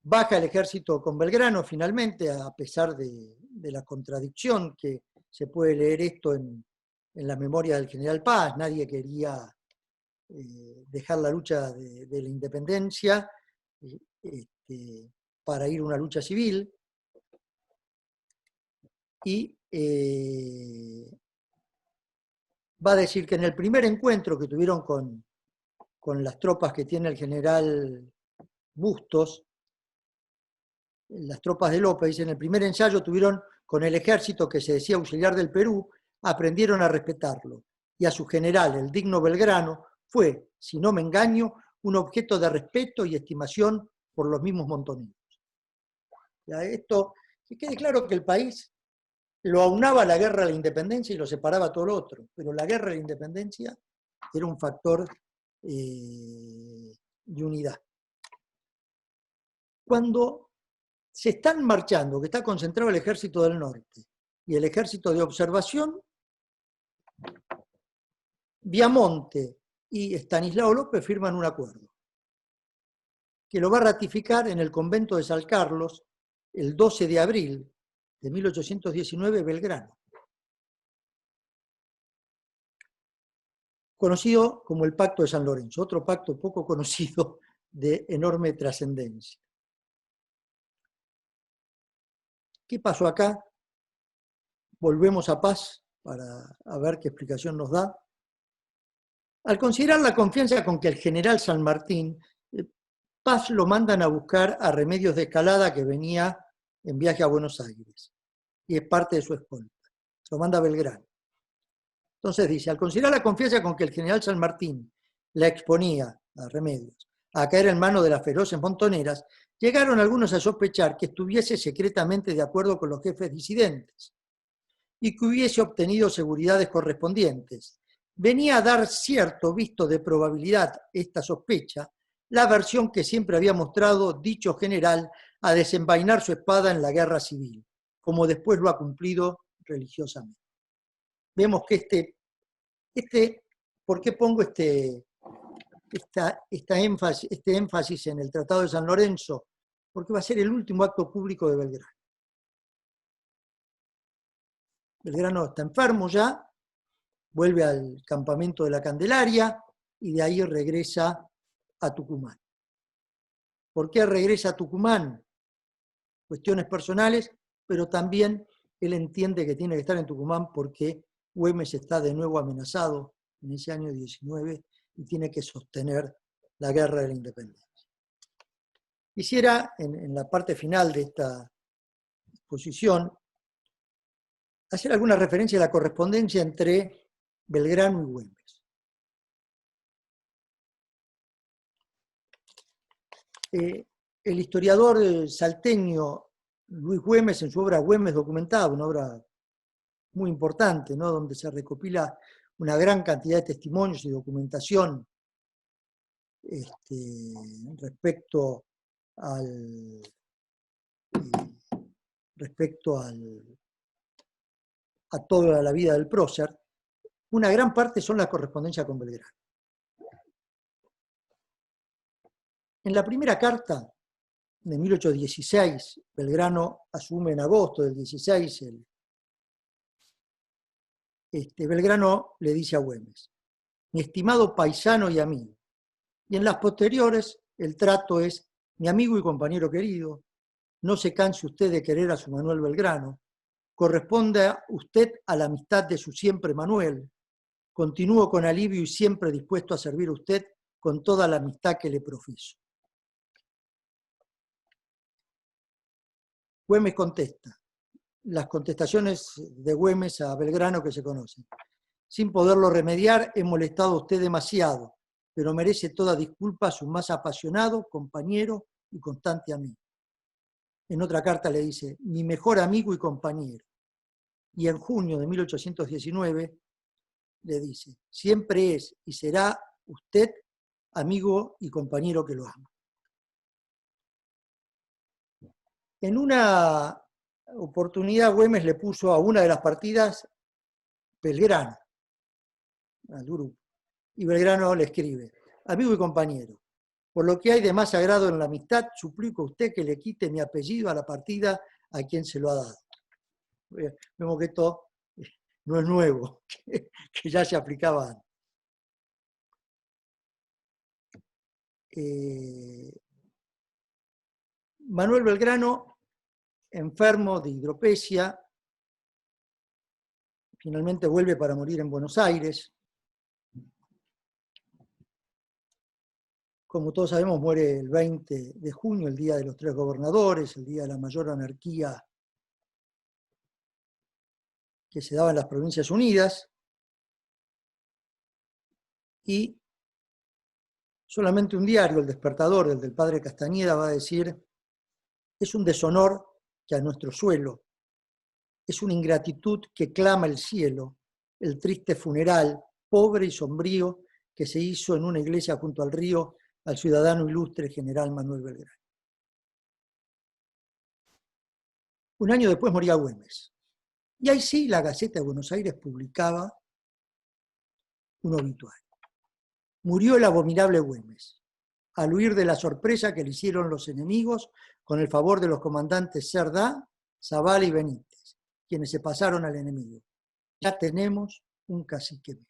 Baja el ejército con Belgrano finalmente, a pesar de la contradicción que se puede leer esto en la memoria del general Paz. Nadie quería dejar la lucha de la independencia para ir a una lucha civil. Y va a decir que en el primer encuentro que tuvieron con las tropas que tiene el general Bustos, las tropas de López, dice, en el primer ensayo tuvieron con el ejército que se decía auxiliar del Perú, aprendieron a respetarlo, y a su general, el digno Belgrano, fue, si no me engaño, un objeto de respeto y estimación por los mismos montoneros. Ya, esto, que quede claro que el país lo aunaba la guerra a la independencia y lo separaba todo lo otro, pero la guerra a la independencia era un factor de unidad. Cuando se están marchando, que está concentrado el Ejército del Norte y el Ejército de Observación, Viamonte y Estanislao López firman un acuerdo que lo va a ratificar en el convento de San Carlos el 12 de abril de 1819, Belgrano, conocido como el Pacto de San Lorenzo, otro pacto poco conocido de enorme trascendencia. ¿Qué pasó acá? Volvemos a Paz para ver qué explicación nos da. Al considerar la confianza con que el general San Martín, Paz lo mandan a buscar a Remedios de Escalada, que venía en viaje a Buenos Aires, y es parte de su escolta. Lo manda a Belgrano. Entonces dice, al considerar la confianza con que el general San Martín la exponía a Remedios a caer en manos de las feroces montoneras, llegaron algunos a sospechar que estuviese secretamente de acuerdo con los jefes disidentes y que hubiese obtenido seguridades correspondientes. Venía a dar cierto visto de probabilidad esta sospecha la versión que siempre había mostrado dicho general a desenvainar su espada en la guerra civil, como después lo ha cumplido religiosamente. Vemos que ¿por qué pongo este énfasis en el Tratado de San Lorenzo? Porque va a ser el último acto público de Belgrano. Belgrano está enfermo ya, vuelve al campamento de la Candelaria y de ahí regresa a Tucumán. ¿Por qué regresa a Tucumán? Cuestiones personales, pero también él entiende que tiene que estar en Tucumán porque Güemes está de nuevo amenazado en ese año 19 y tiene que sostener la guerra de la independencia. Quisiera, en la parte final de esta exposición, hacer alguna referencia a la correspondencia entre Belgrano y Güemes. El historiador salteño Luis Güemes, en su obra Güemes documentada, una obra muy importante, ¿no?, donde se recopila una gran cantidad de testimonios y documentación respecto a toda la vida del prócer, una gran parte son la correspondencia con Belgrano. En la primera carta de 1816, Belgrano asume en agosto del 16, Belgrano le dice a Güemes: mi estimado paisano y amigo. Y en las posteriores el trato es: mi amigo y compañero querido, no se canse usted de querer a su Manuel Belgrano, corresponde usted a la amistad de su siempre Manuel, continúo con alivio y siempre dispuesto a servir a usted con toda la amistad que le profeso. Güemes contesta, las contestaciones de Güemes a Belgrano que se conocen: sin poderlo remediar, he molestado a usted demasiado, pero merece toda disculpa su más apasionado compañero y constante amigo. En otra carta le dice: mi mejor amigo y compañero. Y en junio de 1819 le dice: siempre es y será usted amigo y compañero que lo ama. En una oportunidad Güemes le puso a una de las partidas Belgrano, al grupo, y Belgrano le escribe: amigo y compañero, por lo que hay de más sagrado en la amistad, suplico a usted que le quite mi apellido a la partida a quien se lo ha dado. Vemos que esto no es nuevo, que ya se aplicaba antes. Manuel Belgrano, enfermo de hidropesia, finalmente vuelve para morir en Buenos Aires. Como todos sabemos, muere el 20 de junio, el día de los 3 gobernadores, el día de la mayor anarquía que se daba en las Provincias Unidas. Y solamente un diario, El Despertador, el del padre Castañeda, va a decir: es un deshonor que a nuestro suelo, es una ingratitud que clama el cielo, el triste funeral, pobre y sombrío, que se hizo en una iglesia junto al río al ciudadano ilustre general Manuel Belgrano. Un año después moría Güemes. Y ahí sí la Gaceta de Buenos Aires publicaba un obituario. Murió el abominable Güemes, al huir de la sorpresa que le hicieron los enemigos con el favor de los comandantes Cerdá, Zavala y Benítez, quienes se pasaron al enemigo. Ya tenemos un cacique menos.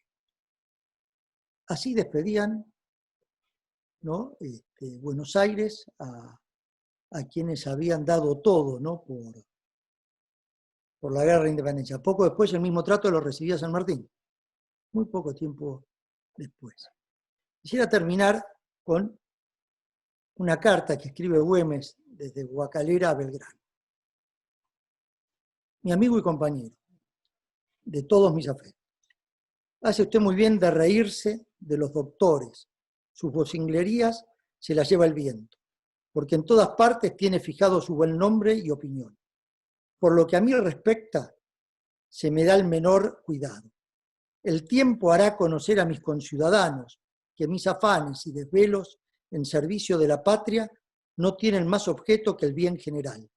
Así despedían, ¿no? Buenos Aires a quienes habían dado todo, ¿no? por la guerra de independencia. Poco después el mismo trato lo recibía San Martín, muy poco tiempo después. Quisiera terminar con una carta que escribe Güemes desde Guacalera a Belgrano. Mi amigo y compañero, de todos mis afectos, hace usted muy bien de reírse de los doctores. Sus vocinglerías se las lleva el viento, porque en todas partes tiene fijado su buen nombre y opinión. Por lo que a mí respecta, se me da el menor cuidado. El tiempo hará conocer a mis conciudadanos que mis afanes y desvelos en servicio de la patria no tienen más objeto que el bien general.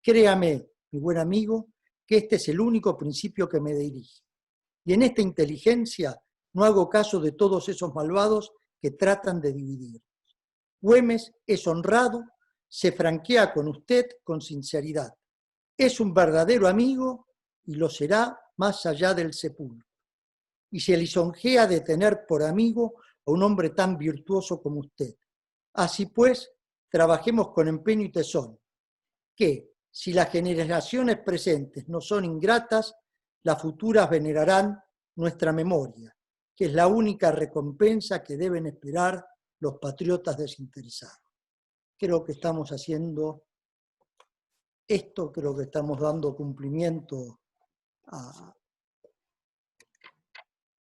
Créame, mi buen amigo, que este es el único principio que me dirige. Y en esta inteligencia no hago caso de todos esos malvados que tratan de dividir. Güemes es honrado, se franquea con usted con sinceridad. Es un verdadero amigo y lo será más allá del sepulcro. Y se lisonjea de tener por amigo a un hombre tan virtuoso como usted. Así pues, trabajemos con empeño y tesón, que, si las generaciones presentes no son ingratas, las futuras venerarán nuestra memoria, que es la única recompensa que deben esperar los patriotas desinteresados. Creo que estamos haciendo esto, creo que estamos dando cumplimiento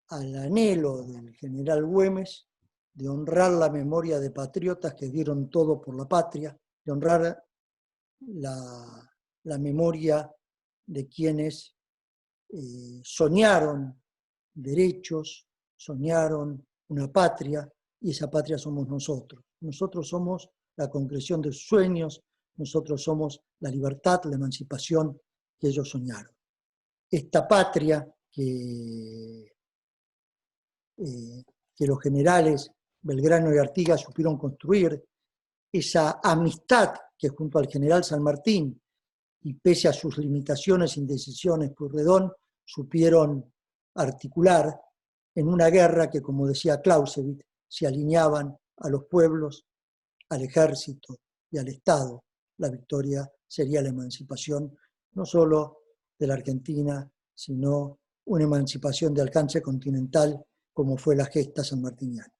al anhelo del general Güemes de honrar la memoria de patriotas que dieron todo por la patria, de honrar la memoria de quienes soñaron derechos, soñaron una patria, y esa patria somos nosotros. Nosotros somos la concreción de sus sueños, nosotros somos la libertad, la emancipación que ellos soñaron. Esta patria que los generales Belgrano y Artigas supieron construir, esa amistad que junto al general San Martín, y pese a sus limitaciones e indecisiones, Pueyrredón supieron articular en una guerra que, como decía Clausewitz, se alineaban a los pueblos, al ejército y al Estado. La victoria sería la emancipación, no solo de la Argentina, sino una emancipación de alcance continental, como fue la gesta sanmartiniana.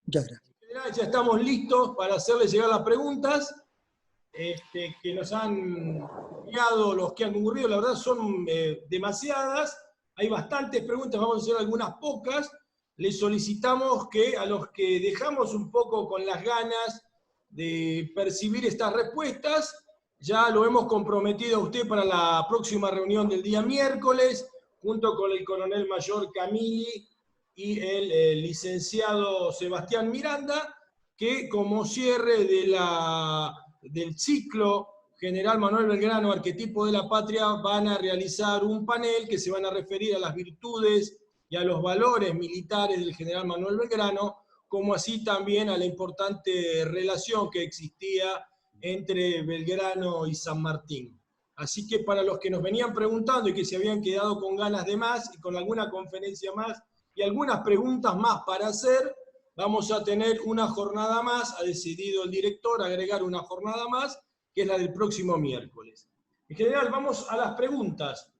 Muchas gracias. Ya estamos listos para hacerle llegar las preguntas que nos han enviado los que han concurrido. La verdad son demasiadas, hay bastantes preguntas, vamos a hacer algunas pocas. Les solicitamos que a los que dejamos un poco con las ganas de percibir estas respuestas, ya lo hemos comprometido a usted para la próxima reunión del día miércoles, junto con el coronel mayor Camilli y el licenciado Sebastián Miranda, que como cierre del ciclo General Manuel Belgrano, Arquetipo de la Patria, van a realizar un panel que se van a referir a las virtudes y a los valores militares del general Manuel Belgrano, como así también a la importante relación que existía entre Belgrano y San Martín. Así que para los que nos venían preguntando y que se habían quedado con ganas de más y con alguna conferencia más y algunas preguntas más para hacer, vamos a tener una jornada más, ha decidido el director agregar una jornada más, que es la del próximo miércoles. En general, vamos a las preguntas.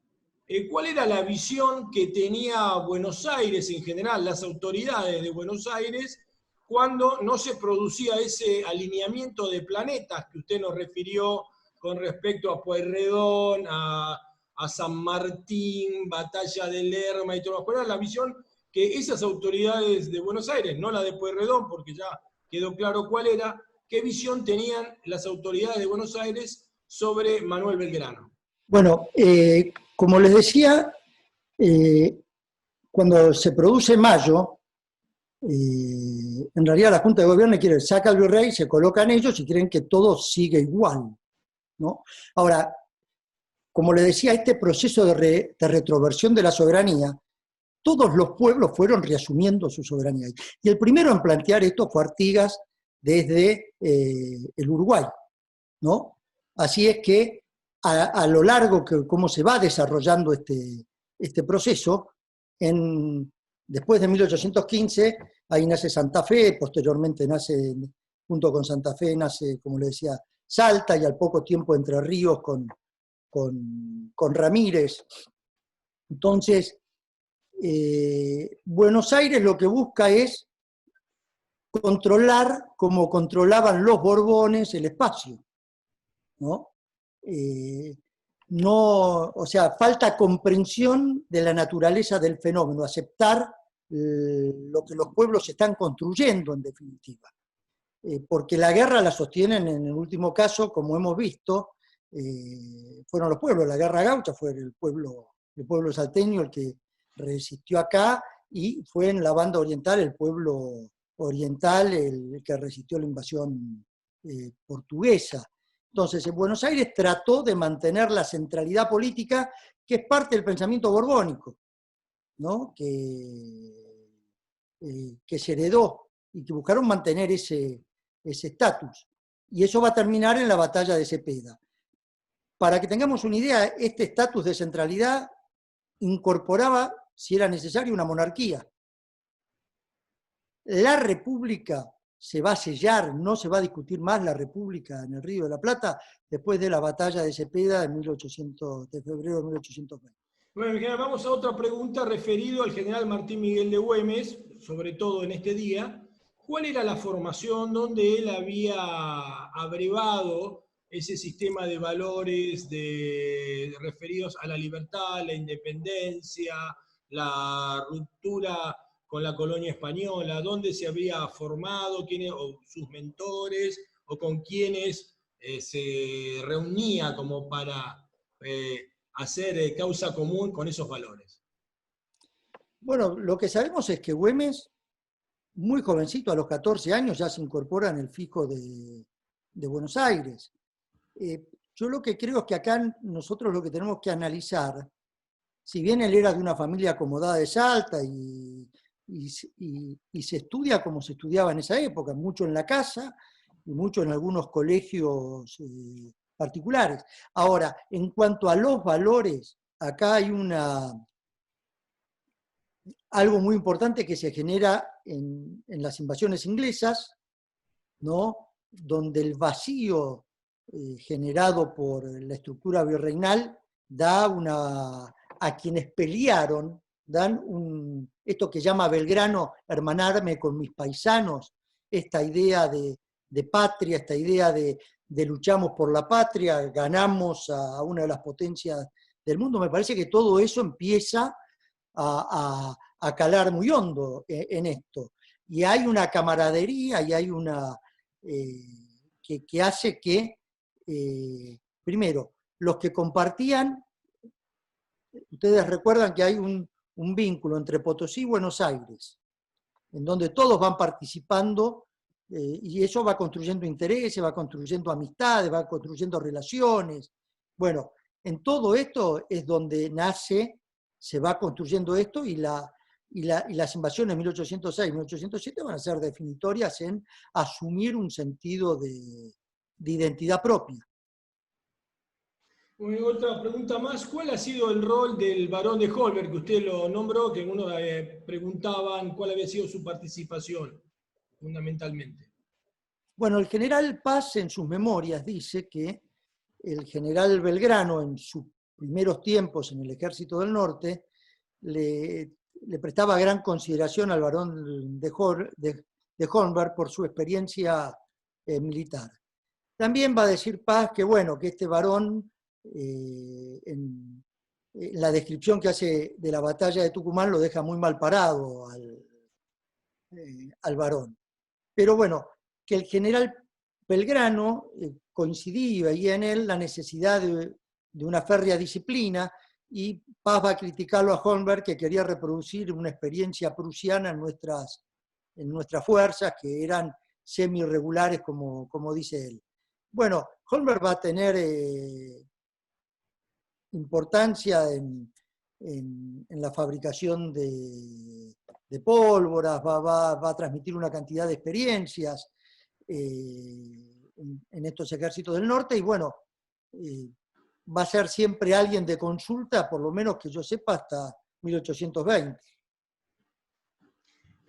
¿Cuál era la visión que tenía Buenos Aires en general, las autoridades de Buenos Aires, cuando no se producía ese alineamiento de planetas que usted nos refirió con respecto a Pueyrredón, a San Martín, Batalla de Lerma y todo lo? ¿Cuál era la visión que esas autoridades de Buenos Aires, no la de Pueyrredón, porque ya quedó claro cuál era, qué visión tenían las autoridades de Buenos Aires sobre Manuel Belgrano? Bueno, como les decía, cuando se produce Mayo, en realidad la Junta de Gobierno quiere saca al virrey, se colocan ellos y quieren que todo siga igual, ¿no? Ahora, como les decía, este proceso de retroversión de la soberanía, todos los pueblos fueron reasumiendo su soberanía. Y el primero en plantear esto fue Artigas desde el Uruguay, ¿no? Así es que a lo largo que cómo se va desarrollando este proceso, después de 1815, ahí nace Santa Fe, posteriormente nace, junto con Santa Fe, nace, como le decía, Salta, y al poco tiempo Entre Ríos con Ramírez. Entonces, Buenos Aires lo que busca es controlar, como controlaban los Borbones, el espacio, ¿no? O sea, falta comprensión de la naturaleza del fenómeno, aceptar lo que los pueblos están construyendo en definitiva. Porque la guerra la sostienen en el último caso, como hemos visto, fueron los pueblos. La guerra gaucha fue el pueblo salteño el que resistió acá, y fue en la banda oriental el pueblo oriental el que resistió la invasión portuguesa. Entonces, en Buenos Aires trató de mantener la centralidad política, que es parte del pensamiento borbónico, ¿no? que se heredó y que buscaron mantener ese estatus. Y eso va a terminar en la batalla de Cepeda. Para que tengamos una idea, este estatus de centralidad incorporaba, si era necesario, una monarquía. La república se va a sellar, no se va a discutir más la república en el Río de la Plata después de la batalla de Cepeda de febrero de 1820. Bueno, vamos a otra pregunta referido al general Martín Miguel de Güemes, sobre todo en este día. ¿Cuál era la formación donde él había abrevado ese sistema de valores referidos a la libertad, la independencia, la ruptura con la colonia española? ¿Dónde se había formado? ¿Quiénes, o sus mentores, o con quiénes se reunía como para hacer causa común con esos valores? Bueno, lo que sabemos es que Güemes, muy jovencito, a los 14 años, ya se incorpora en el fisco de Buenos Aires. Yo lo que creo es que acá nosotros lo que tenemos que analizar, si bien él era de una familia acomodada de Salta y se estudia como se estudiaba en esa época, mucho en la casa, y mucho en algunos colegios particulares. Ahora, en cuanto a los valores, acá hay algo muy importante que se genera en las invasiones inglesas, ¿no? Donde el vacío generado por la estructura virreinal da a quienes pelearon, dan esto que llama Belgrano, hermanarme con mis paisanos, esta idea de patria, esta idea de luchamos por la patria, ganamos a una de las potencias del mundo. Me parece que todo eso empieza a calar muy hondo en esto. Y hay una camaradería y hay una que hace que, primero, los que compartían, ustedes recuerdan que hay un vínculo entre Potosí y Buenos Aires, en donde todos van participando y eso va construyendo intereses, va construyendo amistades, va construyendo relaciones. Bueno, en todo esto es donde se va construyendo esto y las invasiones de 1806 y 1807 van a ser definitorias en asumir un sentido de identidad propia. Otra pregunta más, ¿cuál ha sido el rol del barón de Holberg, que usted lo nombró, que uno preguntaban cuál había sido su participación, fundamentalmente? Bueno, el general Paz en sus memorias dice que el general Belgrano en sus primeros tiempos en el Ejército del Norte le prestaba gran consideración al barón de Holberg por su experiencia militar. También va a decir Paz que, bueno, que este varón, en la descripción que hace de la batalla de Tucumán, lo deja muy mal parado al varón. Pero bueno, que el general Belgrano coincidía y en él la necesidad de una férrea disciplina, y Paz va a criticarlo a Holberg, que quería reproducir una experiencia prusiana en nuestras fuerzas, que eran semi-irregulares, como dice él. Bueno, Holberg va a tener importancia en la fabricación de pólvoras, va a transmitir una cantidad de experiencias en estos ejércitos del norte, y bueno, va a ser siempre alguien de consulta, por lo menos que yo sepa, hasta 1820.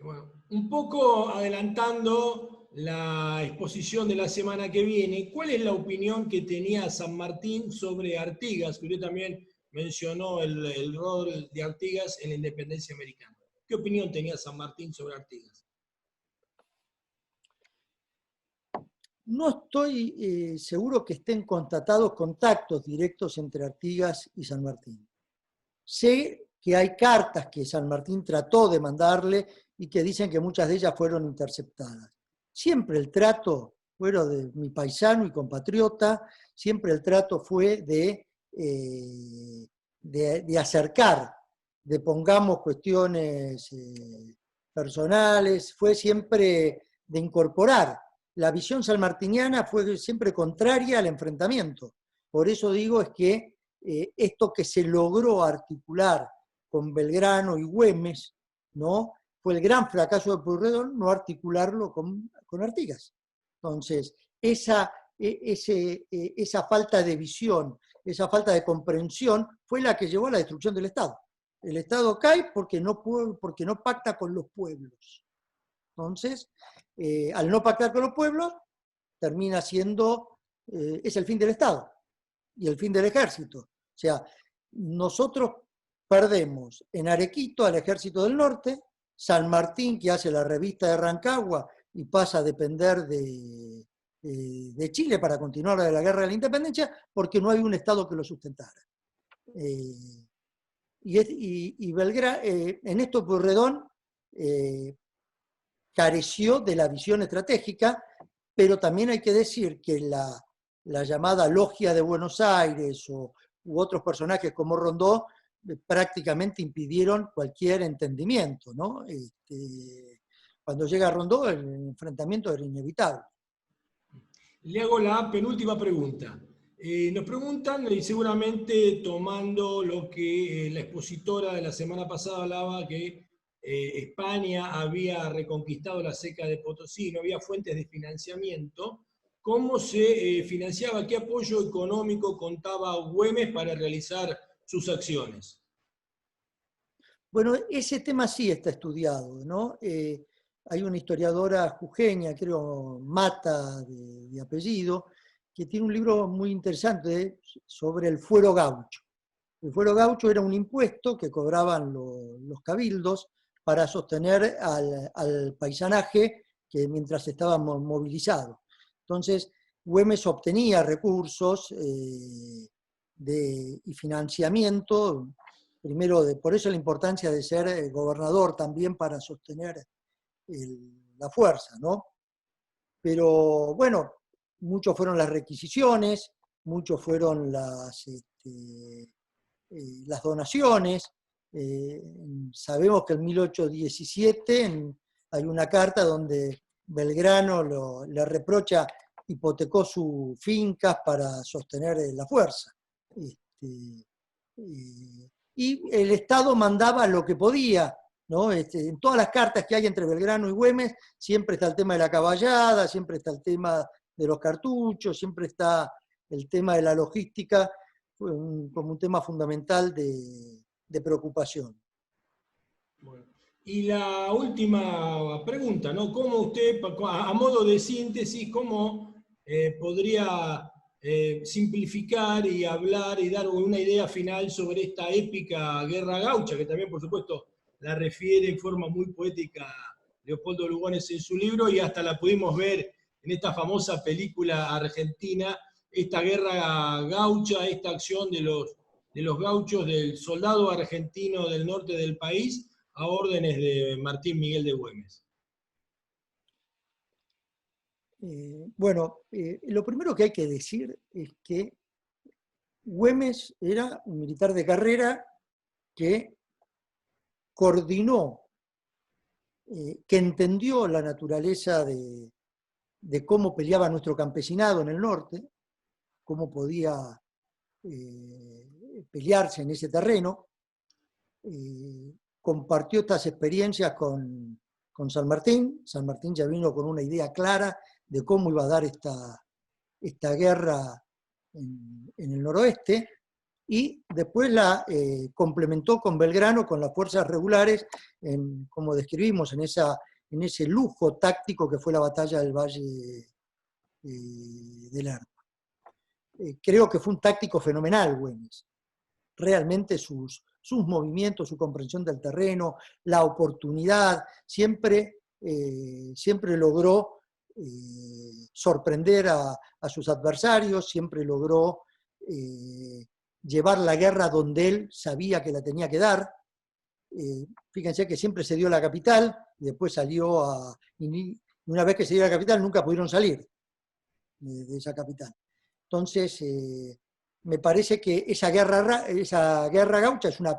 Bueno, un poco adelantando la exposición de la semana que viene, ¿cuál es la opinión que tenía San Martín sobre Artigas? Que usted también mencionó el rol de Artigas en la independencia americana. ¿Qué opinión tenía San Martín sobre Artigas? No estoy seguro que estén constatados contactos directos entre Artigas y San Martín. Sé que hay cartas que San Martín trató de mandarle y que dicen que muchas de ellas fueron interceptadas. Siempre el trato, fuera de mi paisano y compatriota, siempre el trato fue de acercar, de pongamos cuestiones personales, fue siempre de incorporar. La visión sanmartiniana fue siempre contraria al enfrentamiento. Por eso digo es que esto que se logró articular con Belgrano y Güemes, ¿no? Fue el gran fracaso de Pueyrredón no articularlo con Artigas. Entonces, esa falta de visión, esa falta de comprensión fue la que llevó a la destrucción del Estado. El Estado cae porque no pacta con los pueblos. Entonces, al no pactar con los pueblos, termina siendo, es el fin del Estado y el fin del ejército. O sea, nosotros perdemos en Arequito al Ejército del Norte, San Martín, que hace la revista de Rancagua y pasa a depender de Chile para continuar la guerra de la independencia, porque no hay un Estado que lo sustentara. En esto Pueyrredón careció de la visión estratégica, pero también hay que decir que la llamada Logia de Buenos Aires u otros personajes como Rondó prácticamente impidieron cualquier entendimiento, ¿no? Cuando llega Rondó, el enfrentamiento era inevitable. Le hago la penúltima pregunta. Nos preguntan, y seguramente tomando lo que la expositora de la semana pasada hablaba, que España había reconquistado la Seca de Potosí, no había fuentes de financiamiento. cómo se financiaba, qué apoyo económico contaba Güemes para realizar sus acciones. Bueno, ese tema sí está estudiado, ¿no? Hay una historiadora jujeña, creo, Mata de apellido, que tiene un libro muy interesante sobre el fuero gaucho. El fuero gaucho era un impuesto que cobraban los cabildos para sostener al paisanaje que mientras estábamos movilizados. Entonces, Güemes obtenía recursos y financiamiento, primero, por eso la importancia de ser gobernador también para sostener la fuerza, ¿no? Pero bueno, muchos fueron las requisiciones, muchos fueron las donaciones. Sabemos que en 1817 hay una carta donde Belgrano le reprocha, hipotecó sus fincas para sostener la fuerza. Y el Estado mandaba lo que podía, ¿no? En todas las cartas que hay entre Belgrano y Güemes siempre está el tema de la caballada, siempre está el tema de los cartuchos, siempre está el tema de la logística como un tema fundamental de preocupación. Bueno, y la última pregunta, ¿no? ¿Cómo usted, a modo de síntesis, cómo podría simplificar y hablar y dar una idea final sobre esta épica guerra gaucha, que también, por supuesto, la refiere en forma muy poética Leopoldo Lugones en su libro, y hasta la pudimos ver en esta famosa película argentina, esta guerra gaucha, esta acción de los gauchos, del soldado argentino del norte del país, a órdenes de Martín Miguel de Güemes? Bueno, lo primero que hay que decir es que Güemes era un militar de carrera que coordinó, que entendió la naturaleza de cómo peleaba nuestro campesinado en el norte, cómo podía pelearse en ese terreno. Compartió estas experiencias con San Martín. San Martín ya vino con una idea clara de cómo iba a dar esta guerra en el noroeste, y después la complementó con Belgrano, con las fuerzas regulares, como describimos, en ese lujo táctico que fue la batalla del Valle del Arma. Creo que fue un táctico fenomenal, Güemes. Realmente sus movimientos, su comprensión del terreno, la oportunidad, siempre logró sorprender a sus adversarios, siempre logró llevar la guerra donde él sabía que la tenía que dar. Fíjense que siempre se dio a la capital, y después salió y una vez que se dio a la capital nunca pudieron salir de esa capital. Entonces, me parece que esa guerra gaucha es un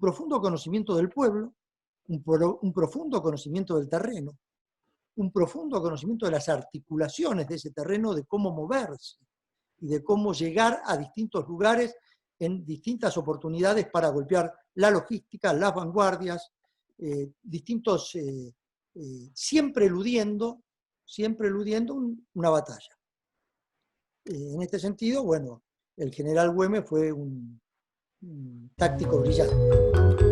profundo conocimiento del pueblo, un profundo conocimiento del terreno, un profundo conocimiento de las articulaciones de ese terreno, de cómo moverse y de cómo llegar a distintos lugares en distintas oportunidades para golpear la logística, las vanguardias, siempre eludiendo una batalla. En este sentido, bueno, el general Güemes fue un táctico brillante.